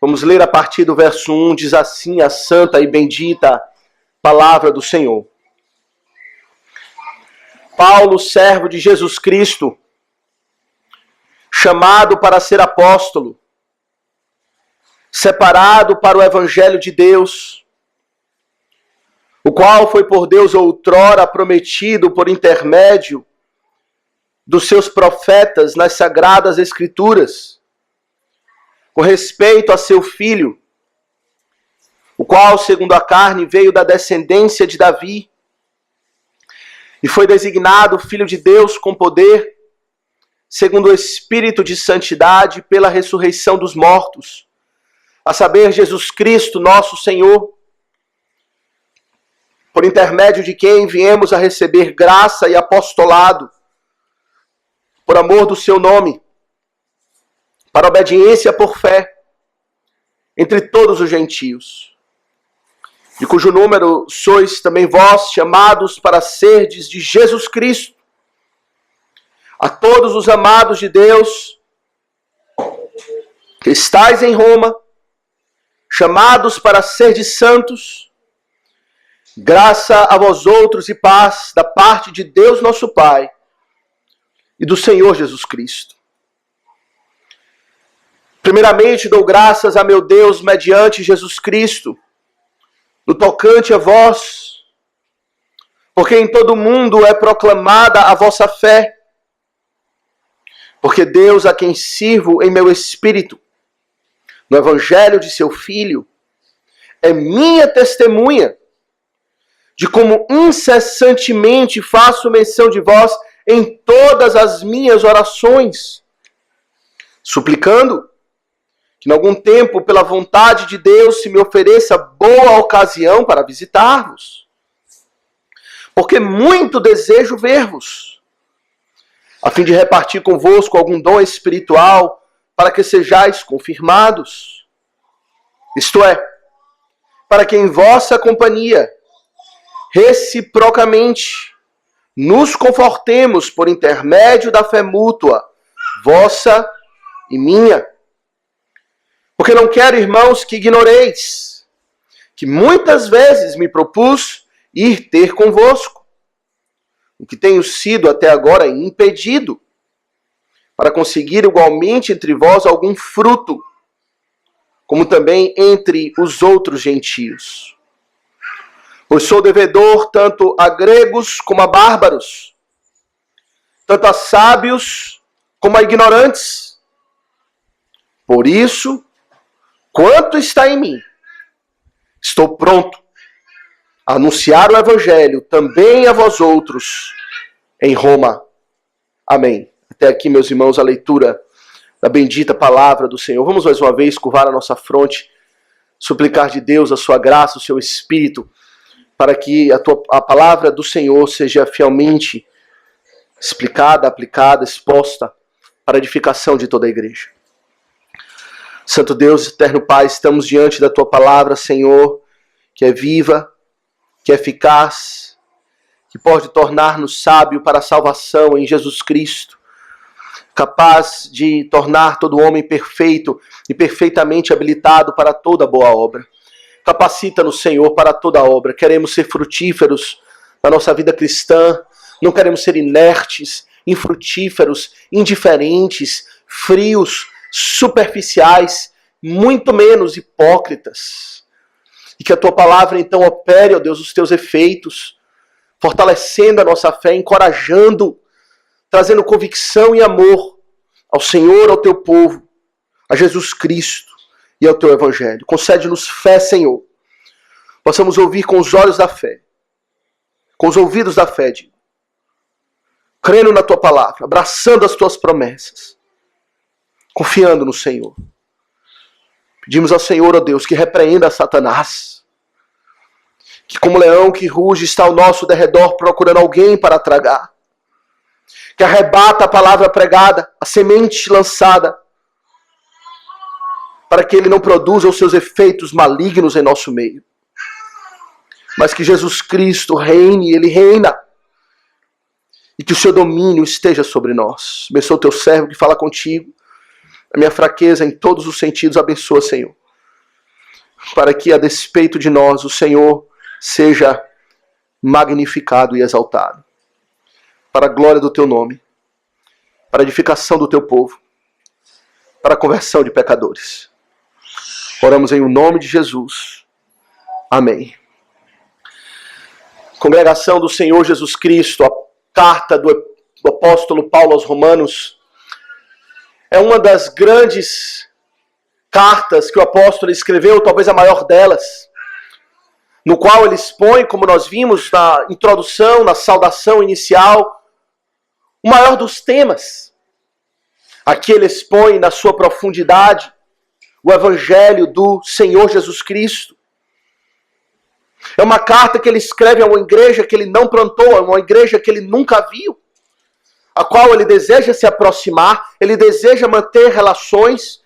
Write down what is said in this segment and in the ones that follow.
Vamos ler a partir do verso 1, diz assim a santa e bendita palavra do Senhor. Paulo, servo de Jesus Cristo, chamado para ser apóstolo, separado para o Evangelho de Deus, o qual foi por Deus outrora prometido por intermédio dos seus profetas nas Sagradas Escrituras, com respeito a seu filho, o qual, segundo a carne, veio da descendência de Davi, e foi designado Filho de Deus com poder, segundo o Espírito de santidade, pela ressurreição dos mortos, a saber, Jesus Cristo, nosso Senhor, por intermédio de quem viemos a receber graça e apostolado, por amor do seu nome, para obediência por fé, entre todos os gentios, de cujo número sois também vós chamados para serdes de Jesus Cristo. A todos os amados de Deus, que estáis em Roma, chamados para serdes santos, graça a vós outros e paz da parte de Deus nosso Pai e do Senhor Jesus Cristo. Primeiramente, dou graças a meu Deus mediante Jesus Cristo, no tocante a vós, porque em todo o mundo é proclamada a vossa fé, porque Deus a quem sirvo em meu espírito, no Evangelho de seu Filho, é minha testemunha de como incessantemente faço menção de vós em todas as minhas orações, suplicando que, em algum tempo, pela vontade de Deus, se me ofereça boa ocasião para visitar-vos. Porque muito desejo ver-vos, a fim de repartir convosco algum dom espiritual, para que sejais confirmados. Isto é, para que em vossa companhia, reciprocamente, nos confortemos por intermédio da fé mútua, vossa e minha. Porque não quero, irmãos, que ignoreis que muitas vezes me propus ir ter convosco, o que tenho sido até agora impedido, para conseguir igualmente entre vós algum fruto, como também entre os outros gentios. Pois sou devedor tanto a gregos como a bárbaros, tanto a sábios como a ignorantes. Por isso, quanto está em mim, estou pronto a anunciar o Evangelho também a vós outros em Roma. Amém. Até aqui, meus irmãos, a leitura da bendita palavra do Senhor. Vamos mais uma vez curvar a nossa fronte, suplicar de Deus a sua graça, o seu Espírito, para que a palavra do Senhor seja fielmente explicada, aplicada, exposta para a edificação de toda a igreja. Santo Deus, eterno Pai, estamos diante da Tua palavra, Senhor, que é viva, que é eficaz, que pode tornar-nos sábio para a salvação em Jesus Cristo, capaz de tornar todo homem perfeito e perfeitamente habilitado para toda boa obra. Capacita-nos, Senhor, para toda obra. Queremos ser frutíferos na nossa vida cristã, não queremos ser inertes, infrutíferos, indiferentes, frios, superficiais, muito menos hipócritas. E que a Tua palavra então opere, ó Deus, os Teus efeitos, fortalecendo a nossa fé, encorajando, trazendo convicção e amor ao Senhor, ao Teu povo, a Jesus Cristo e ao Teu Evangelho. Concede-nos fé, Senhor. Possamos ouvir com os olhos da fé, com os ouvidos da fé, crendo na Tua palavra, abraçando as Tuas promessas, confiando no Senhor. Pedimos ao Senhor, ó Deus, que repreenda Satanás, que como leão que ruge está ao nosso derredor procurando alguém para tragar, que arrebata a palavra pregada, a semente lançada, para que ele não produza os seus efeitos malignos em nosso meio. Mas que Jesus Cristo reine, Ele reina, e que o seu domínio esteja sobre nós. Abençoa o Teu servo que fala contigo, a minha fraqueza em todos os sentidos, abençoa, Senhor. para que, a despeito de nós, o Senhor seja magnificado e exaltado. Para a glória do teu nome, para a edificação do teu povo, para a conversão de pecadores. Oramos em o nome de Jesus. Amém. Congregação do Senhor Jesus Cristo, a carta do apóstolo Paulo aos Romanos é uma das grandes cartas que o apóstolo escreveu, talvez a maior delas, no qual ele expõe, como nós vimos na introdução, na saudação inicial, o maior dos temas. Aqui ele expõe na sua profundidade o Evangelho do Senhor Jesus Cristo. É uma carta que ele escreve a uma igreja que ele não plantou, a uma igreja que ele nunca viu, a qual ele deseja se aproximar, ele deseja manter relações,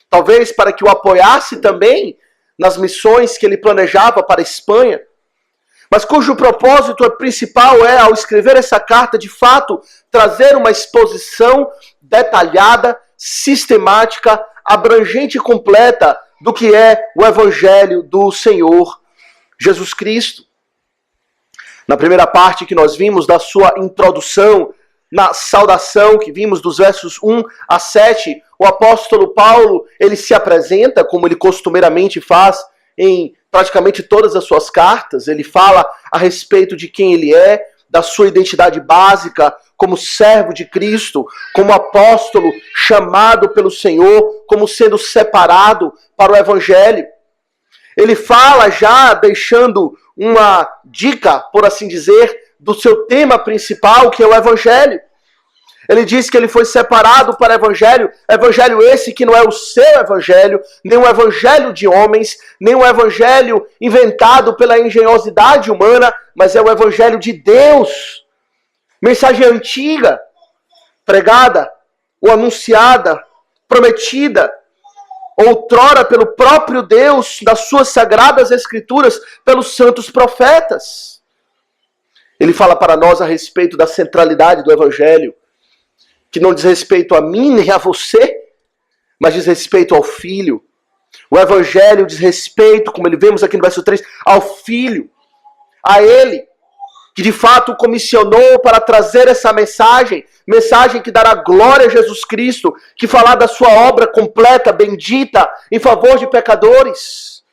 talvez para que o apoiasse também nas missões que ele planejava para a Espanha, mas cujo propósito principal é, ao escrever essa carta, de fato, trazer uma exposição detalhada, sistemática, abrangente e completa do que é o Evangelho do Senhor Jesus Cristo. Na primeira parte que nós vimos da sua introdução, na saudação que vimos dos versos 1 a 7, o apóstolo Paulo, ele se apresenta, como ele costumeiramente faz em praticamente todas as suas cartas. Ele fala a respeito de quem ele é, da sua identidade básica, como servo de Cristo, como apóstolo chamado pelo Senhor, como sendo separado para o Evangelho. Ele fala já deixando uma dica, por assim dizer, do seu tema principal, que é o Evangelho. Ele diz que ele foi separado para o Evangelho esse que não é o seu Evangelho, nem um Evangelho de homens, nem um Evangelho inventado pela engenhosidade humana, mas é o Evangelho de Deus. Mensagem antiga, pregada, ou anunciada, prometida, outrora pelo próprio Deus, das suas sagradas escrituras, pelos santos profetas. Ele fala para nós a respeito da centralidade do Evangelho, que não diz respeito a mim nem a você, mas diz respeito ao Filho. O Evangelho diz respeito, como ele vemos aqui no verso 3, ao Filho, a Ele, que de fato o comissionou para trazer essa mensagem que dará glória a Jesus Cristo, que falar da sua obra completa, bendita, em favor de pecadores.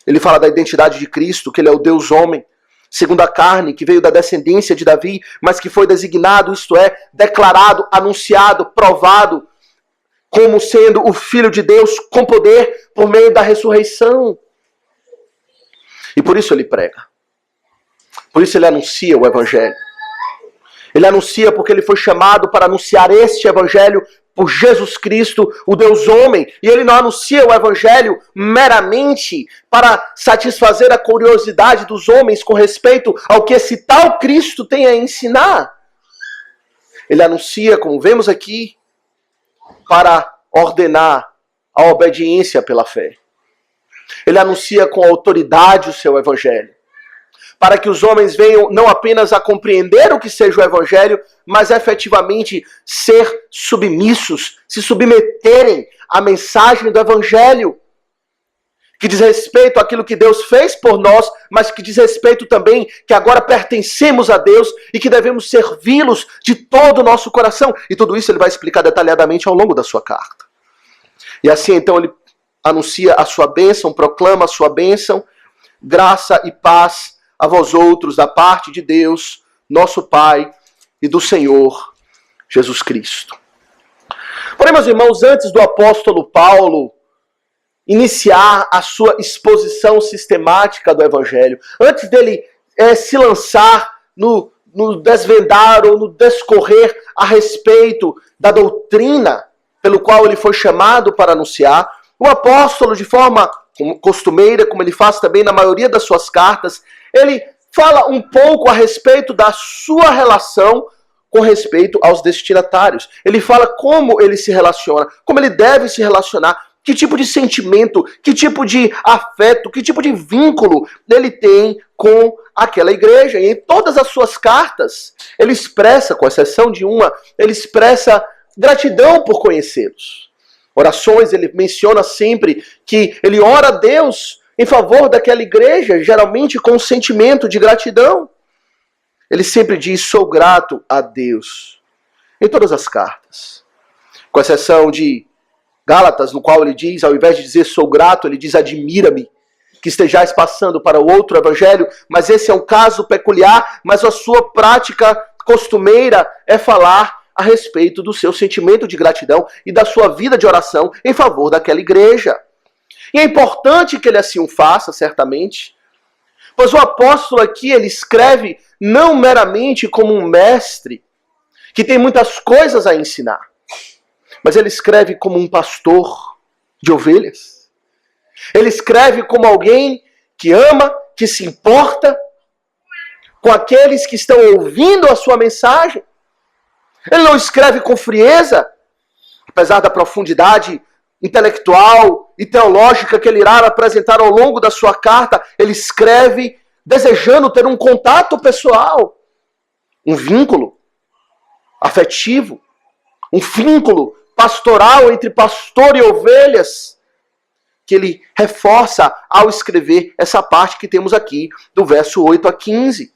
Ele fala da identidade de Cristo, que ele é o Deus homem, segundo a carne, que veio da descendência de Davi, mas que foi designado, isto é, declarado, anunciado, provado, como sendo o Filho de Deus com poder por meio da ressurreição. E por isso ele prega. Por isso ele anuncia o Evangelho. Ele anuncia porque ele foi chamado para anunciar este Evangelho por Jesus Cristo, o Deus homem. E ele não anuncia o Evangelho meramente para satisfazer a curiosidade dos homens com respeito ao que esse tal Cristo tem a ensinar. Ele anuncia, como vemos aqui, para ordenar a obediência pela fé. Ele anuncia com autoridade o seu Evangelho, para que os homens venham não apenas a compreender o que seja o Evangelho, mas efetivamente ser submissos, se submeterem à mensagem do Evangelho, que diz respeito àquilo que Deus fez por nós, mas que diz respeito também que agora pertencemos a Deus e que devemos servi-los de todo o nosso coração. E tudo isso ele vai explicar detalhadamente ao longo da sua carta. E assim então ele anuncia a sua bênção, proclama a sua bênção, graça e paz a vós outros, da parte de Deus, nosso Pai, e do Senhor Jesus Cristo. Porém, meus irmãos, antes do apóstolo Paulo iniciar a sua exposição sistemática do Evangelho, antes dele se lançar no desvendar ou no descorrer a respeito da doutrina pelo qual ele foi chamado para anunciar, o apóstolo, de forma costumeira, como ele faz também na maioria das suas cartas, ele fala um pouco a respeito da sua relação com respeito aos destinatários. Ele fala como ele se relaciona, como ele deve se relacionar, que tipo de sentimento, que tipo de afeto, que tipo de vínculo ele tem com aquela igreja. E em todas as suas cartas, ele expressa, com exceção de uma, ele expressa gratidão por conhecê-los. orações, ele menciona sempre que ele ora a Deus em favor daquela igreja, geralmente com um sentimento de gratidão. Ele sempre diz, sou grato a Deus, em todas as cartas. Com exceção de Gálatas, no qual ele diz, ao invés de dizer sou grato, ele diz admira-me que estejais passando para o outro evangelho, mas esse é um caso peculiar, mas a sua prática costumeira é falar a respeito do seu sentimento de gratidão e da sua vida de oração em favor daquela igreja. E é importante que ele assim o faça, certamente, pois o apóstolo aqui, ele escreve não meramente como um mestre, que tem muitas coisas a ensinar, mas ele escreve como um pastor de ovelhas. Ele escreve como alguém que ama, que se importa com aqueles que estão ouvindo a sua mensagem. Ele não escreve com frieza, apesar da profundidade intelectual e teológica que ele irá apresentar ao longo da sua carta. Ele escreve desejando ter um contato pessoal, um vínculo afetivo, um vínculo pastoral entre pastor e ovelhas, que ele reforça ao escrever essa parte que temos aqui, do verso 8 a 15.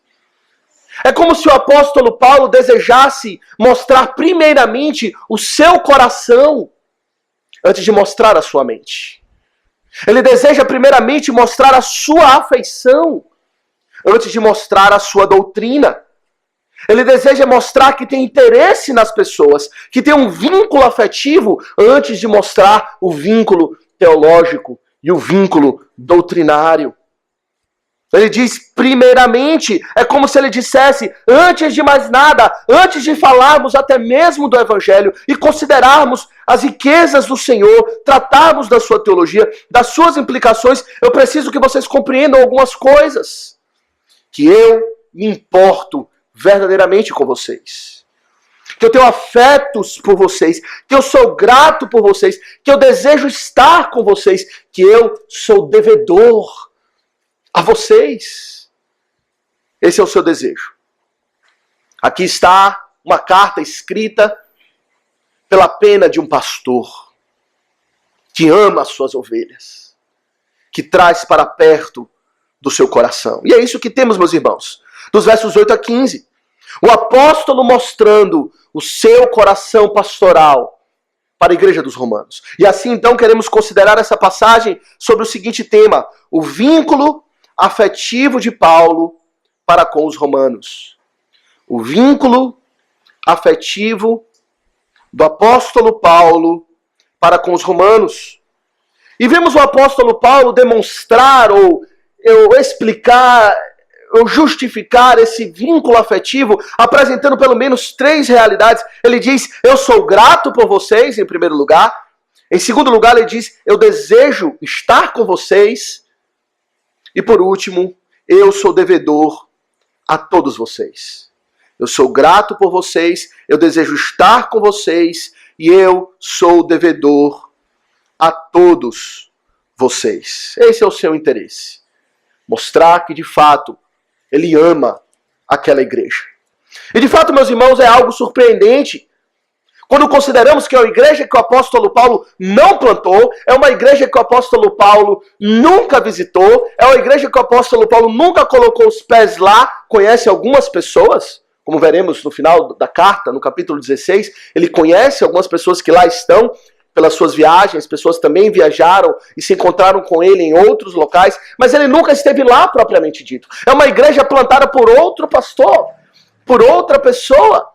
É como se o apóstolo Paulo desejasse mostrar primeiramente o seu coração, antes de mostrar a sua mente. Ele deseja primeiramente mostrar a sua afeição, antes de mostrar a sua doutrina. Ele deseja mostrar que tem interesse nas pessoas, que tem um vínculo afetivo, antes de mostrar o vínculo teológico e o vínculo doutrinário. Ele diz primeiramente, é como se ele dissesse, antes de mais nada, antes de falarmos até mesmo do evangelho e considerarmos as riquezas do Senhor, tratarmos da sua teologia, das suas implicações, eu preciso que vocês compreendam algumas coisas. Que eu me importo verdadeiramente com vocês. Que eu tenho afetos por vocês, que eu sou grato por vocês, que eu desejo estar com vocês, que eu sou devedor a vocês. Esse é o seu desejo. Aqui está uma carta escrita pela pena de um pastor que ama as suas ovelhas, que traz para perto do seu coração. E é isso que temos, meus irmãos, dos versos 8 a 15. O apóstolo mostrando o seu coração pastoral para a igreja dos romanos. E assim, então, queremos considerar essa passagem sobre o seguinte tema: o vínculo afetivo de Paulo para com os romanos. O vínculo afetivo do apóstolo Paulo para com os romanos. E vemos o apóstolo Paulo demonstrar ou explicar ou justificar esse vínculo afetivo, apresentando pelo menos 3 realidades. Ele diz, eu sou grato por vocês, em primeiro lugar. Em segundo lugar, ele diz, eu desejo estar com vocês. E por último, eu sou devedor a todos vocês. Eu sou grato por vocês, eu desejo estar com vocês e eu sou devedor a todos vocês. Esse é o seu interesse. Mostrar que, de fato, ele ama aquela igreja. E, de fato, meus irmãos, é algo surpreendente quando consideramos que é uma igreja que o apóstolo Paulo não plantou, é uma igreja que o apóstolo Paulo nunca visitou, é uma igreja que o apóstolo Paulo nunca colocou os pés lá. Conhece algumas pessoas, como veremos no final da carta, no capítulo 16, ele conhece algumas pessoas que lá estão pelas suas viagens, pessoas também viajaram e se encontraram com ele em outros locais, mas ele nunca esteve lá propriamente dito. É uma igreja plantada por outro pastor, por outra pessoa.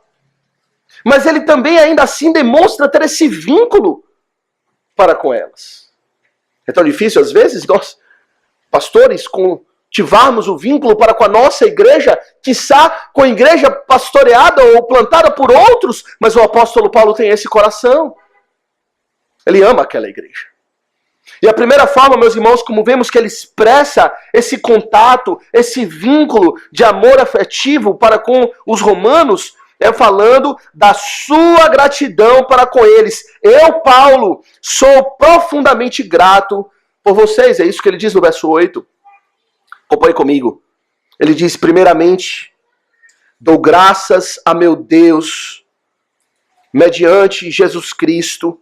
Mas ele também ainda assim demonstra ter esse vínculo para com elas. É tão difícil às vezes nós, pastores, cultivarmos o vínculo para com a nossa igreja, quiçá com a igreja pastoreada ou plantada por outros, mas o apóstolo Paulo tem esse coração. Ele ama aquela igreja. E a primeira forma, meus irmãos, como vemos que ele expressa esse contato, esse vínculo de amor afetivo para com os romanos, é falando da sua gratidão para com eles. Eu, Paulo, sou profundamente grato por vocês. É isso que ele diz no verso 8. Acompanhe comigo. Ele diz, primeiramente, dou graças a meu Deus, mediante Jesus Cristo,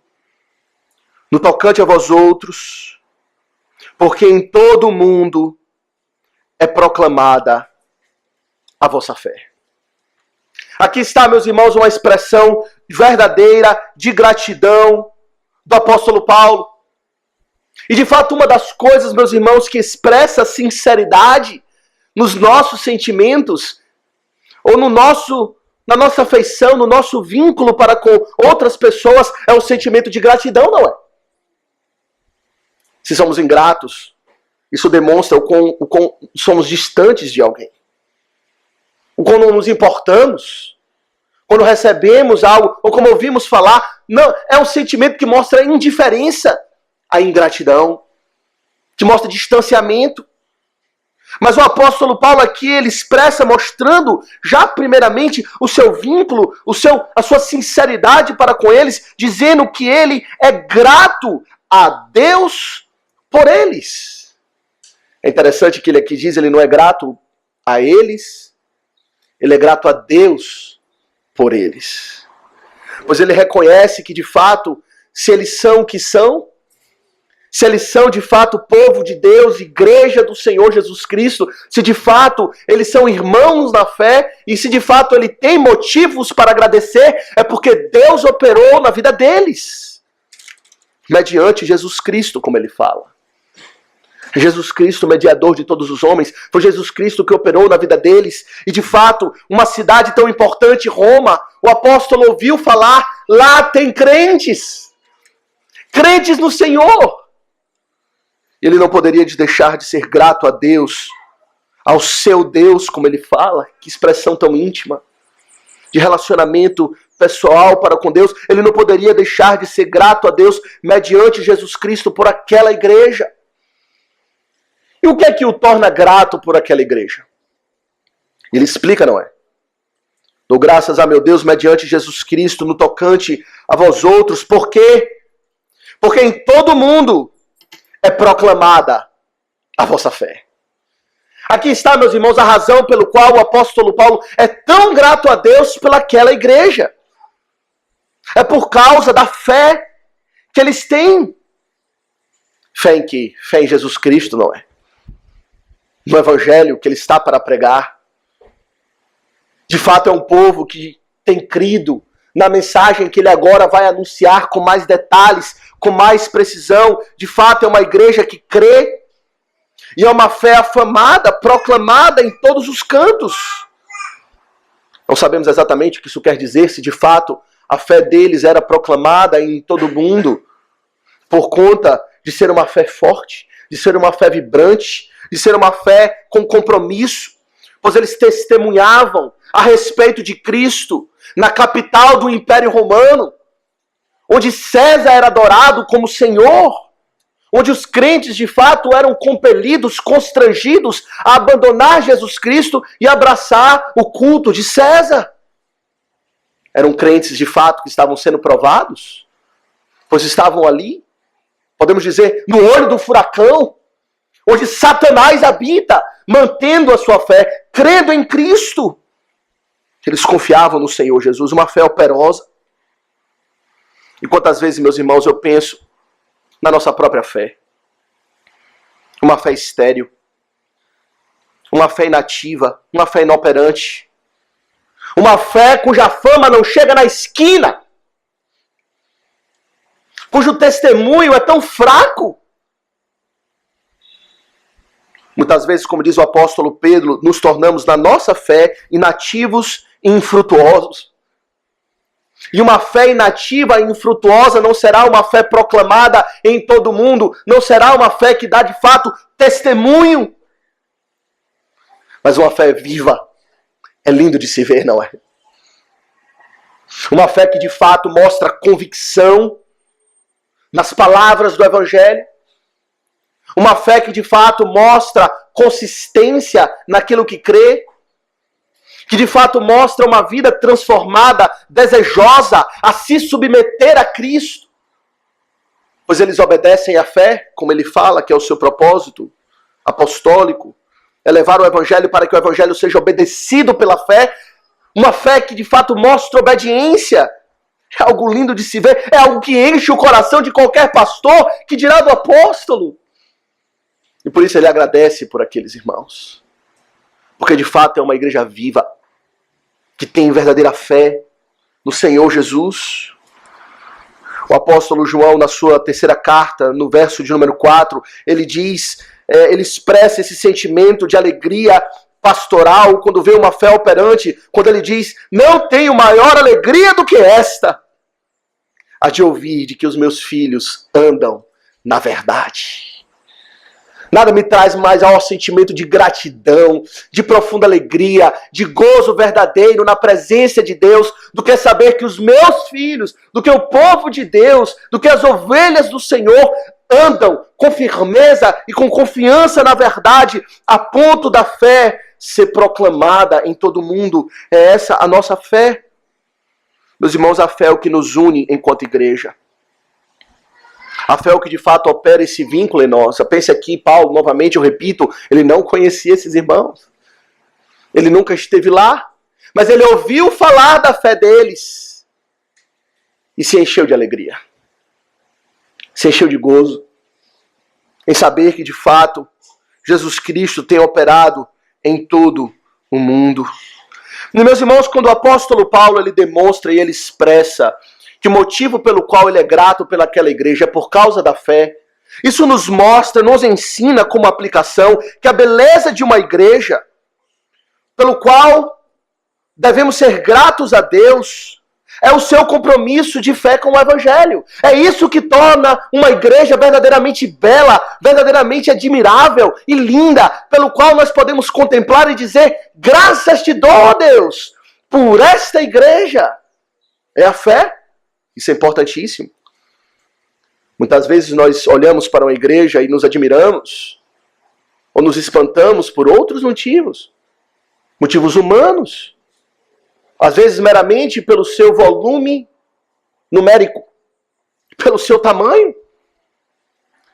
no tocante a vós outros, porque em todo o mundo é proclamada a vossa fé. Aqui está, meus irmãos, uma expressão verdadeira de gratidão do apóstolo Paulo. E de fato, uma das coisas, meus irmãos, que expressa sinceridade nos nossos sentimentos, ou na nossa afeição, no nosso vínculo para com outras pessoas, é o sentimento de gratidão, não é? Se somos ingratos, isso demonstra o quão somos distantes de alguém. O quão não nos importamos. Quando recebemos algo, ou como ouvimos falar, não, é um sentimento que mostra indiferença à ingratidão, que mostra distanciamento. Mas o apóstolo Paulo aqui, ele expressa mostrando já primeiramente o seu vínculo, a sua sinceridade para com eles, dizendo que ele é grato a Deus por eles. É interessante que ele aqui diz, ele não é grato a eles, ele é grato a Deus por eles. Pois ele reconhece que de fato, se eles são o que são, se eles são de fato povo de Deus, igreja do Senhor Jesus Cristo, se de fato eles são irmãos na fé, e se de fato ele tem motivos para agradecer, é porque Deus operou na vida deles, mediante Jesus Cristo, como ele fala. Jesus Cristo, mediador de todos os homens, foi Jesus Cristo que operou na vida deles. E de fato, uma cidade tão importante, Roma, o apóstolo ouviu falar, lá tem crentes no Senhor. Ele não poderia deixar de ser grato a Deus, ao seu Deus, como ele fala, que expressão tão íntima, de relacionamento pessoal para com Deus. Ele não poderia deixar de ser grato a Deus mediante Jesus Cristo por aquela igreja. E o que é que o torna grato por aquela igreja? Ele explica, não é? Dou graças a meu Deus mediante Jesus Cristo no tocante a vós outros. Por quê? Porque em todo mundo é proclamada a vossa fé. Aqui está, meus irmãos, a razão pelo qual o apóstolo Paulo é tão grato a Deus pelaquela igreja. É por causa da fé que eles têm. Fé em quê? Fé em Jesus Cristo, não é? No evangelho que ele está para pregar. De fato é um povo que tem crido na mensagem que ele agora vai anunciar com mais detalhes, com mais precisão. De fato é uma igreja que crê, e é uma fé afamada, proclamada em todos os cantos. Não sabemos exatamente o que isso quer dizer, se de fato a fé deles era proclamada em todo o mundo, por conta de ser uma fé forte, de ser uma fé vibrante, de ser uma fé com compromisso, pois eles testemunhavam a respeito de Cristo na capital do Império Romano, onde César era adorado como Senhor, onde os crentes de fato eram compelidos, constrangidos a abandonar Jesus Cristo e abraçar o culto de César. Eram crentes de fato que estavam sendo provados, pois estavam ali, podemos dizer, no olho do furacão, onde Satanás habita, mantendo a sua fé, crendo em Cristo. Eles confiavam no Senhor Jesus, uma fé operosa. E quantas vezes, meus irmãos, eu penso na nossa própria fé. Uma fé estéril, uma fé inativa, uma fé inoperante. Uma fé cuja fama não chega na esquina, cujo testemunho é tão fraco. Muitas vezes, como diz o apóstolo Pedro, nos tornamos na nossa fé inativos e infrutuosos. E uma fé inativa e infrutuosa não será uma fé proclamada em todo mundo, não será uma fé que dá de fato testemunho. Mas uma fé viva é lindo de se ver, não é? Uma fé que de fato mostra convicção nas palavras do Evangelho. Uma fé que de fato mostra consistência naquilo que crê. Que de fato mostra uma vida transformada, desejosa a se submeter a Cristo. Pois eles obedecem à fé, como ele fala, que é o seu propósito apostólico. É levar o Evangelho para que o Evangelho seja obedecido pela fé. Uma fé que de fato mostra obediência, É algo lindo de se ver, é algo que enche o coração de qualquer pastor, que dirá do apóstolo. E por isso ele agradece por aqueles irmãos. Porque de fato é uma igreja viva, que tem verdadeira fé no Senhor Jesus. O apóstolo João, na sua terceira carta, no verso de número 4, ele diz, ele expressa esse sentimento de alegria pastoral quando vê uma fé operante, quando ele diz, não tenho maior alegria do que esta, a de ouvir de que os meus filhos andam na verdade. Nada me traz mais ao sentimento de gratidão, de profunda alegria, de gozo verdadeiro na presença de Deus, do que saber que os meus filhos, do que o povo de Deus, do que as ovelhas do Senhor andam com firmeza e com confiança na verdade, a ponto da fé ser proclamada em todo o mundo. É essa a nossa fé. Meus irmãos, a fé é o que nos une enquanto igreja. A fé é o que de fato opera esse vínculo em nós. Pense aqui, Paulo, novamente eu repito, ele não conhecia esses irmãos. Ele nunca esteve lá, mas ele ouviu falar da fé deles e se encheu de alegria. Se encheu de gozo em saber que de fato Jesus Cristo tem operado em todo o mundo. E, meus irmãos, quando o apóstolo Paulo ele demonstra e ele expressa que o motivo pelo qual ele é grato pelaquela igreja é por causa da fé, isso nos mostra, nos ensina como aplicação que a beleza de uma igreja, pelo qual devemos ser gratos a Deus, é o seu compromisso de fé com o Evangelho. É isso que torna uma igreja verdadeiramente bela, verdadeiramente admirável e linda, pelo qual nós podemos contemplar e dizer, graças te dou, ó Deus, por esta igreja. É a fé. Isso é importantíssimo. Muitas vezes nós olhamos para uma igreja e nos admiramos, ou nos espantamos por outros motivos. Motivos humanos. Às vezes meramente pelo seu volume numérico, pelo seu tamanho.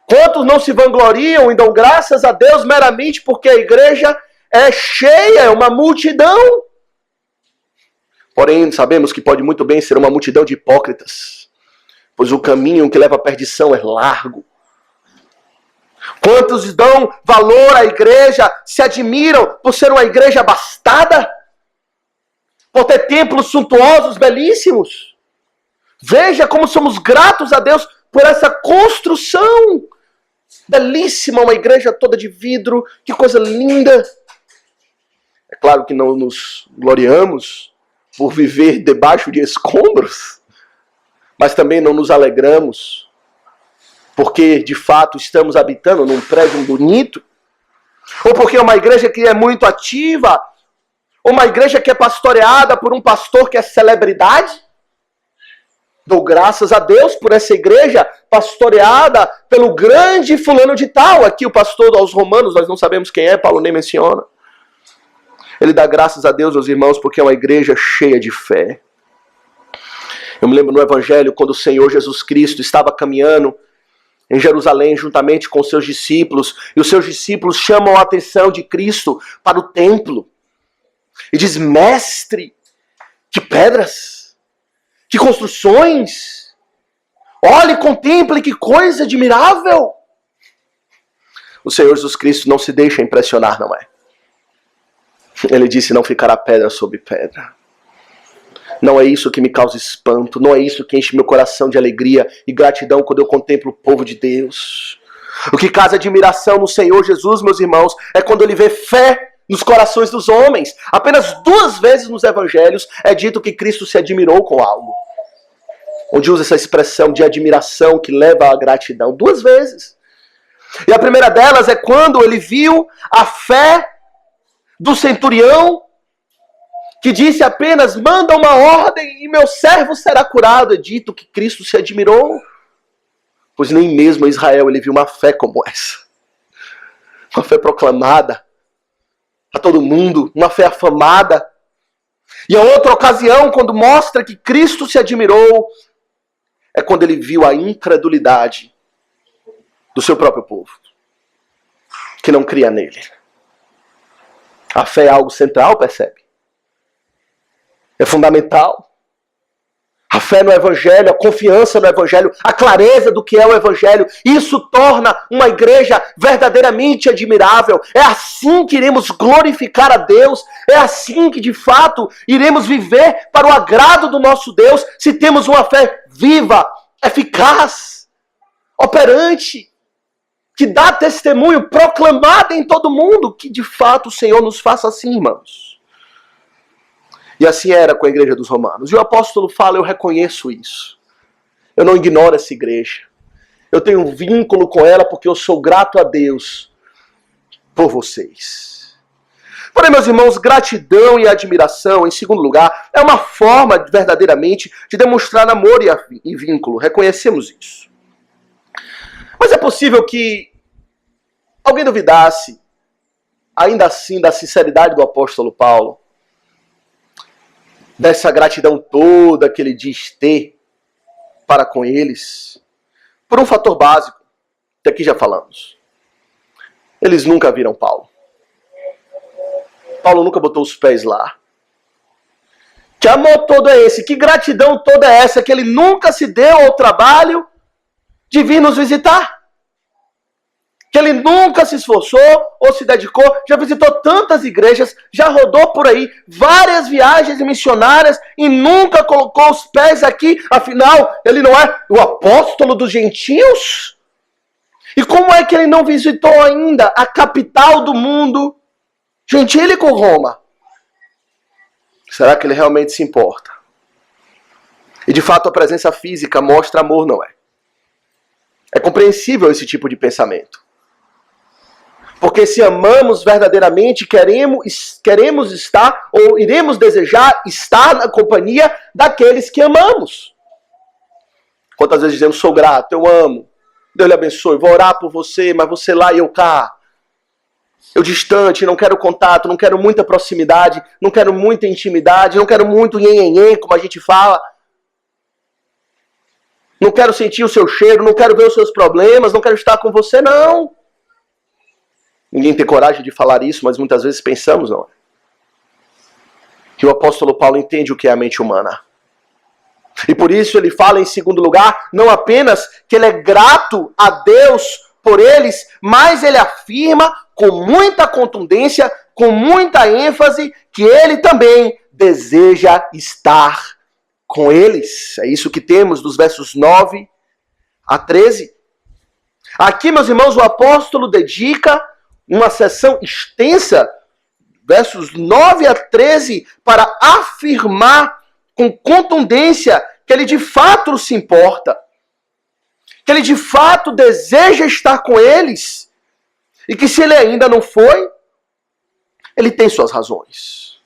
Quantos não se vangloriam e dão graças a Deus meramente porque a igreja é cheia, é uma multidão. Porém, sabemos que pode muito bem ser uma multidão de hipócritas, pois o caminho que leva à perdição é largo. Quantos dão valor à igreja, se admiram por ser uma igreja abastada, por ter templos suntuosos, belíssimos. Veja como somos gratos a Deus por essa construção belíssima, uma igreja toda de vidro, que coisa linda. É claro que não nos gloriamos por viver debaixo de escombros, mas também não nos alegramos porque de fato estamos habitando num prédio bonito, ou porque é uma igreja que é muito ativa, ou uma igreja que é pastoreada por um pastor que é celebridade. Dou graças a Deus por essa igreja pastoreada pelo grande fulano de tal. Aqui o pastor aos Romanos, nós não sabemos quem é, Paulo nem menciona. Ele dá graças a Deus, meus irmãos, porque é uma igreja cheia de fé. Eu me lembro no Evangelho, quando o Senhor Jesus Cristo estava caminhando em Jerusalém, juntamente com os seus discípulos, e os seus discípulos chamam a atenção de Cristo para o templo. E diz, mestre, que pedras, que construções, olhe, contemple, que coisa admirável. O Senhor Jesus Cristo não se deixa impressionar, não é? Ele disse, não ficará pedra sobre pedra. Não é isso que me causa espanto, não é isso que enche meu coração de alegria e gratidão quando eu contemplo o povo de Deus. O que causa admiração no Senhor Jesus, meus irmãos, é quando ele vê fé nos corações dos homens. Apenas 2 vezes nos evangelhos é dito que Cristo se admirou com algo. Onde usa essa expressão de admiração que leva à gratidão. 2 vezes. E a primeira delas é quando ele viu a fé do centurião, que disse apenas, manda uma ordem e meu servo será curado. É dito que Cristo se admirou, pois nem mesmo em Israel ele viu uma fé como essa. Uma fé proclamada a todo mundo, uma fé afamada. E a outra ocasião, quando mostra que Cristo se admirou, é quando ele viu a incredulidade do seu próprio povo, que não cria nele. A fé é algo central, percebe? É fundamental. A fé no Evangelho, a confiança no Evangelho, a clareza do que é o Evangelho. Isso torna uma igreja verdadeiramente admirável. É assim que iremos glorificar a Deus. É assim que, de fato, iremos viver para o agrado do nosso Deus, se temos uma fé viva, eficaz, operante, que dá testemunho, proclamada em todo mundo, que de fato o Senhor nos faça assim, irmãos. E assim era com a igreja dos romanos. E o apóstolo fala, eu reconheço isso. Eu não ignoro essa igreja. Eu tenho um vínculo com ela porque eu sou grato a Deus por vocês. Porém, meus irmãos, gratidão e admiração, em segundo lugar, é uma forma verdadeiramente de demonstrar amor e vínculo. Reconhecemos isso. Mas é possível que alguém duvidasse, ainda assim, da sinceridade do apóstolo Paulo, dessa gratidão toda que ele diz ter para com eles, por um fator básico, que aqui já falamos. Eles nunca viram Paulo. Paulo nunca botou os pés lá. Que amor todo é esse? Que gratidão toda é essa? Que ele nunca se deu ao trabalho de vir nos visitar? Que ele nunca se esforçou ou se dedicou, já visitou tantas igrejas, já rodou por aí, várias viagens missionárias e nunca colocou os pés aqui, afinal, ele não é o apóstolo dos gentios? E como é que ele não visitou ainda a capital do mundo, gentílico Roma? Será que ele realmente se importa? E de fato a presença física mostra amor, não é? É compreensível esse tipo de pensamento. Porque se amamos verdadeiramente, queremos estar, ou iremos desejar estar na companhia daqueles que amamos. Quantas vezes dizemos, sou grato, eu amo, Deus lhe abençoe, vou orar por você, mas você lá e eu cá. Eu distante, não quero contato, não quero muita proximidade, não quero muita intimidade, não quero muito nhenhenhen, como a gente fala. Não quero sentir o seu cheiro, não quero ver os seus problemas, não quero estar com você, não. Ninguém tem coragem de falar isso, mas muitas vezes pensamos, não é? Que o apóstolo Paulo entende o que é a mente humana. E por isso ele fala, em segundo lugar, não apenas que ele é grato a Deus por eles, mas ele afirma com muita contundência, com muita ênfase, que ele também deseja estar com eles. É isso que temos dos versos 9 a 13. Aqui, meus irmãos, o apóstolo dedica uma sessão extensa, versos 9 a 13, para afirmar com contundência que ele de fato se importa, que ele de fato deseja estar com eles, e que se ele ainda não foi, ele tem suas razões.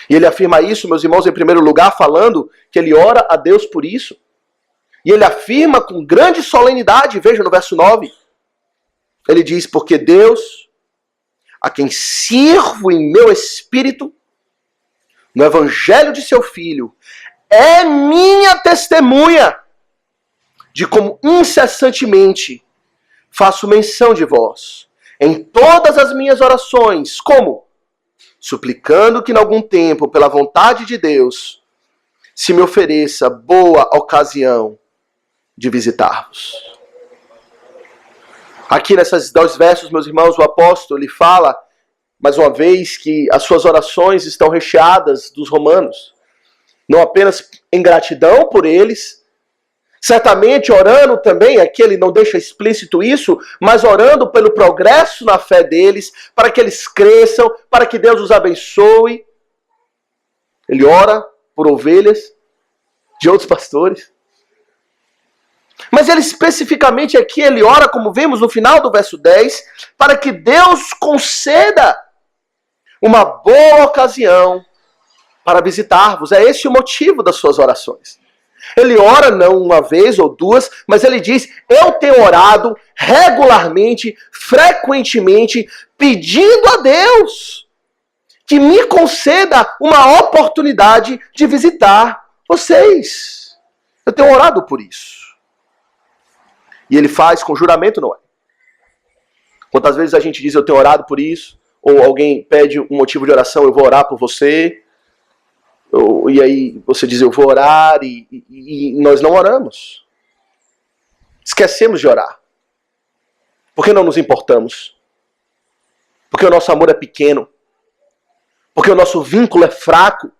E ele afirma isso, meus irmãos, em primeiro lugar, falando que ele ora a Deus por isso. E ele afirma com grande solenidade, veja no verso 9, ele diz, porque Deus, a quem sirvo em meu espírito, no evangelho de seu Filho, é minha testemunha de como incessantemente faço menção de vós em todas as minhas orações, como? Suplicando que em algum tempo, pela vontade de Deus, se me ofereça boa ocasião de visitar-vos. Aqui nesses 2 versos, meus irmãos, o apóstolo ele fala, mais uma vez, que as suas orações estão recheadas dos romanos. Não apenas em gratidão por eles, certamente orando também, aqui ele não deixa explícito isso, mas orando pelo progresso na fé deles, para que eles cresçam, para que Deus os abençoe. Ele ora por ovelhas de outros pastores. Mas ele especificamente aqui, ele ora, como vemos no final do verso 10, para que Deus conceda uma boa ocasião para visitar-vos. É esse o motivo das suas orações. Ele ora não uma vez ou duas, mas ele diz, eu tenho orado regularmente, frequentemente, pedindo a Deus que me conceda uma oportunidade de visitar vocês. Eu tenho orado por isso. E ele faz com juramento, não é? Quantas vezes a gente diz, eu tenho orado por isso, ou alguém pede um motivo de oração, eu vou orar por você. E aí você diz, eu vou orar, e nós não oramos. Esquecemos de orar. Por que não nos importamos? Porque o nosso amor é pequeno. Porque o nosso vínculo é fraco.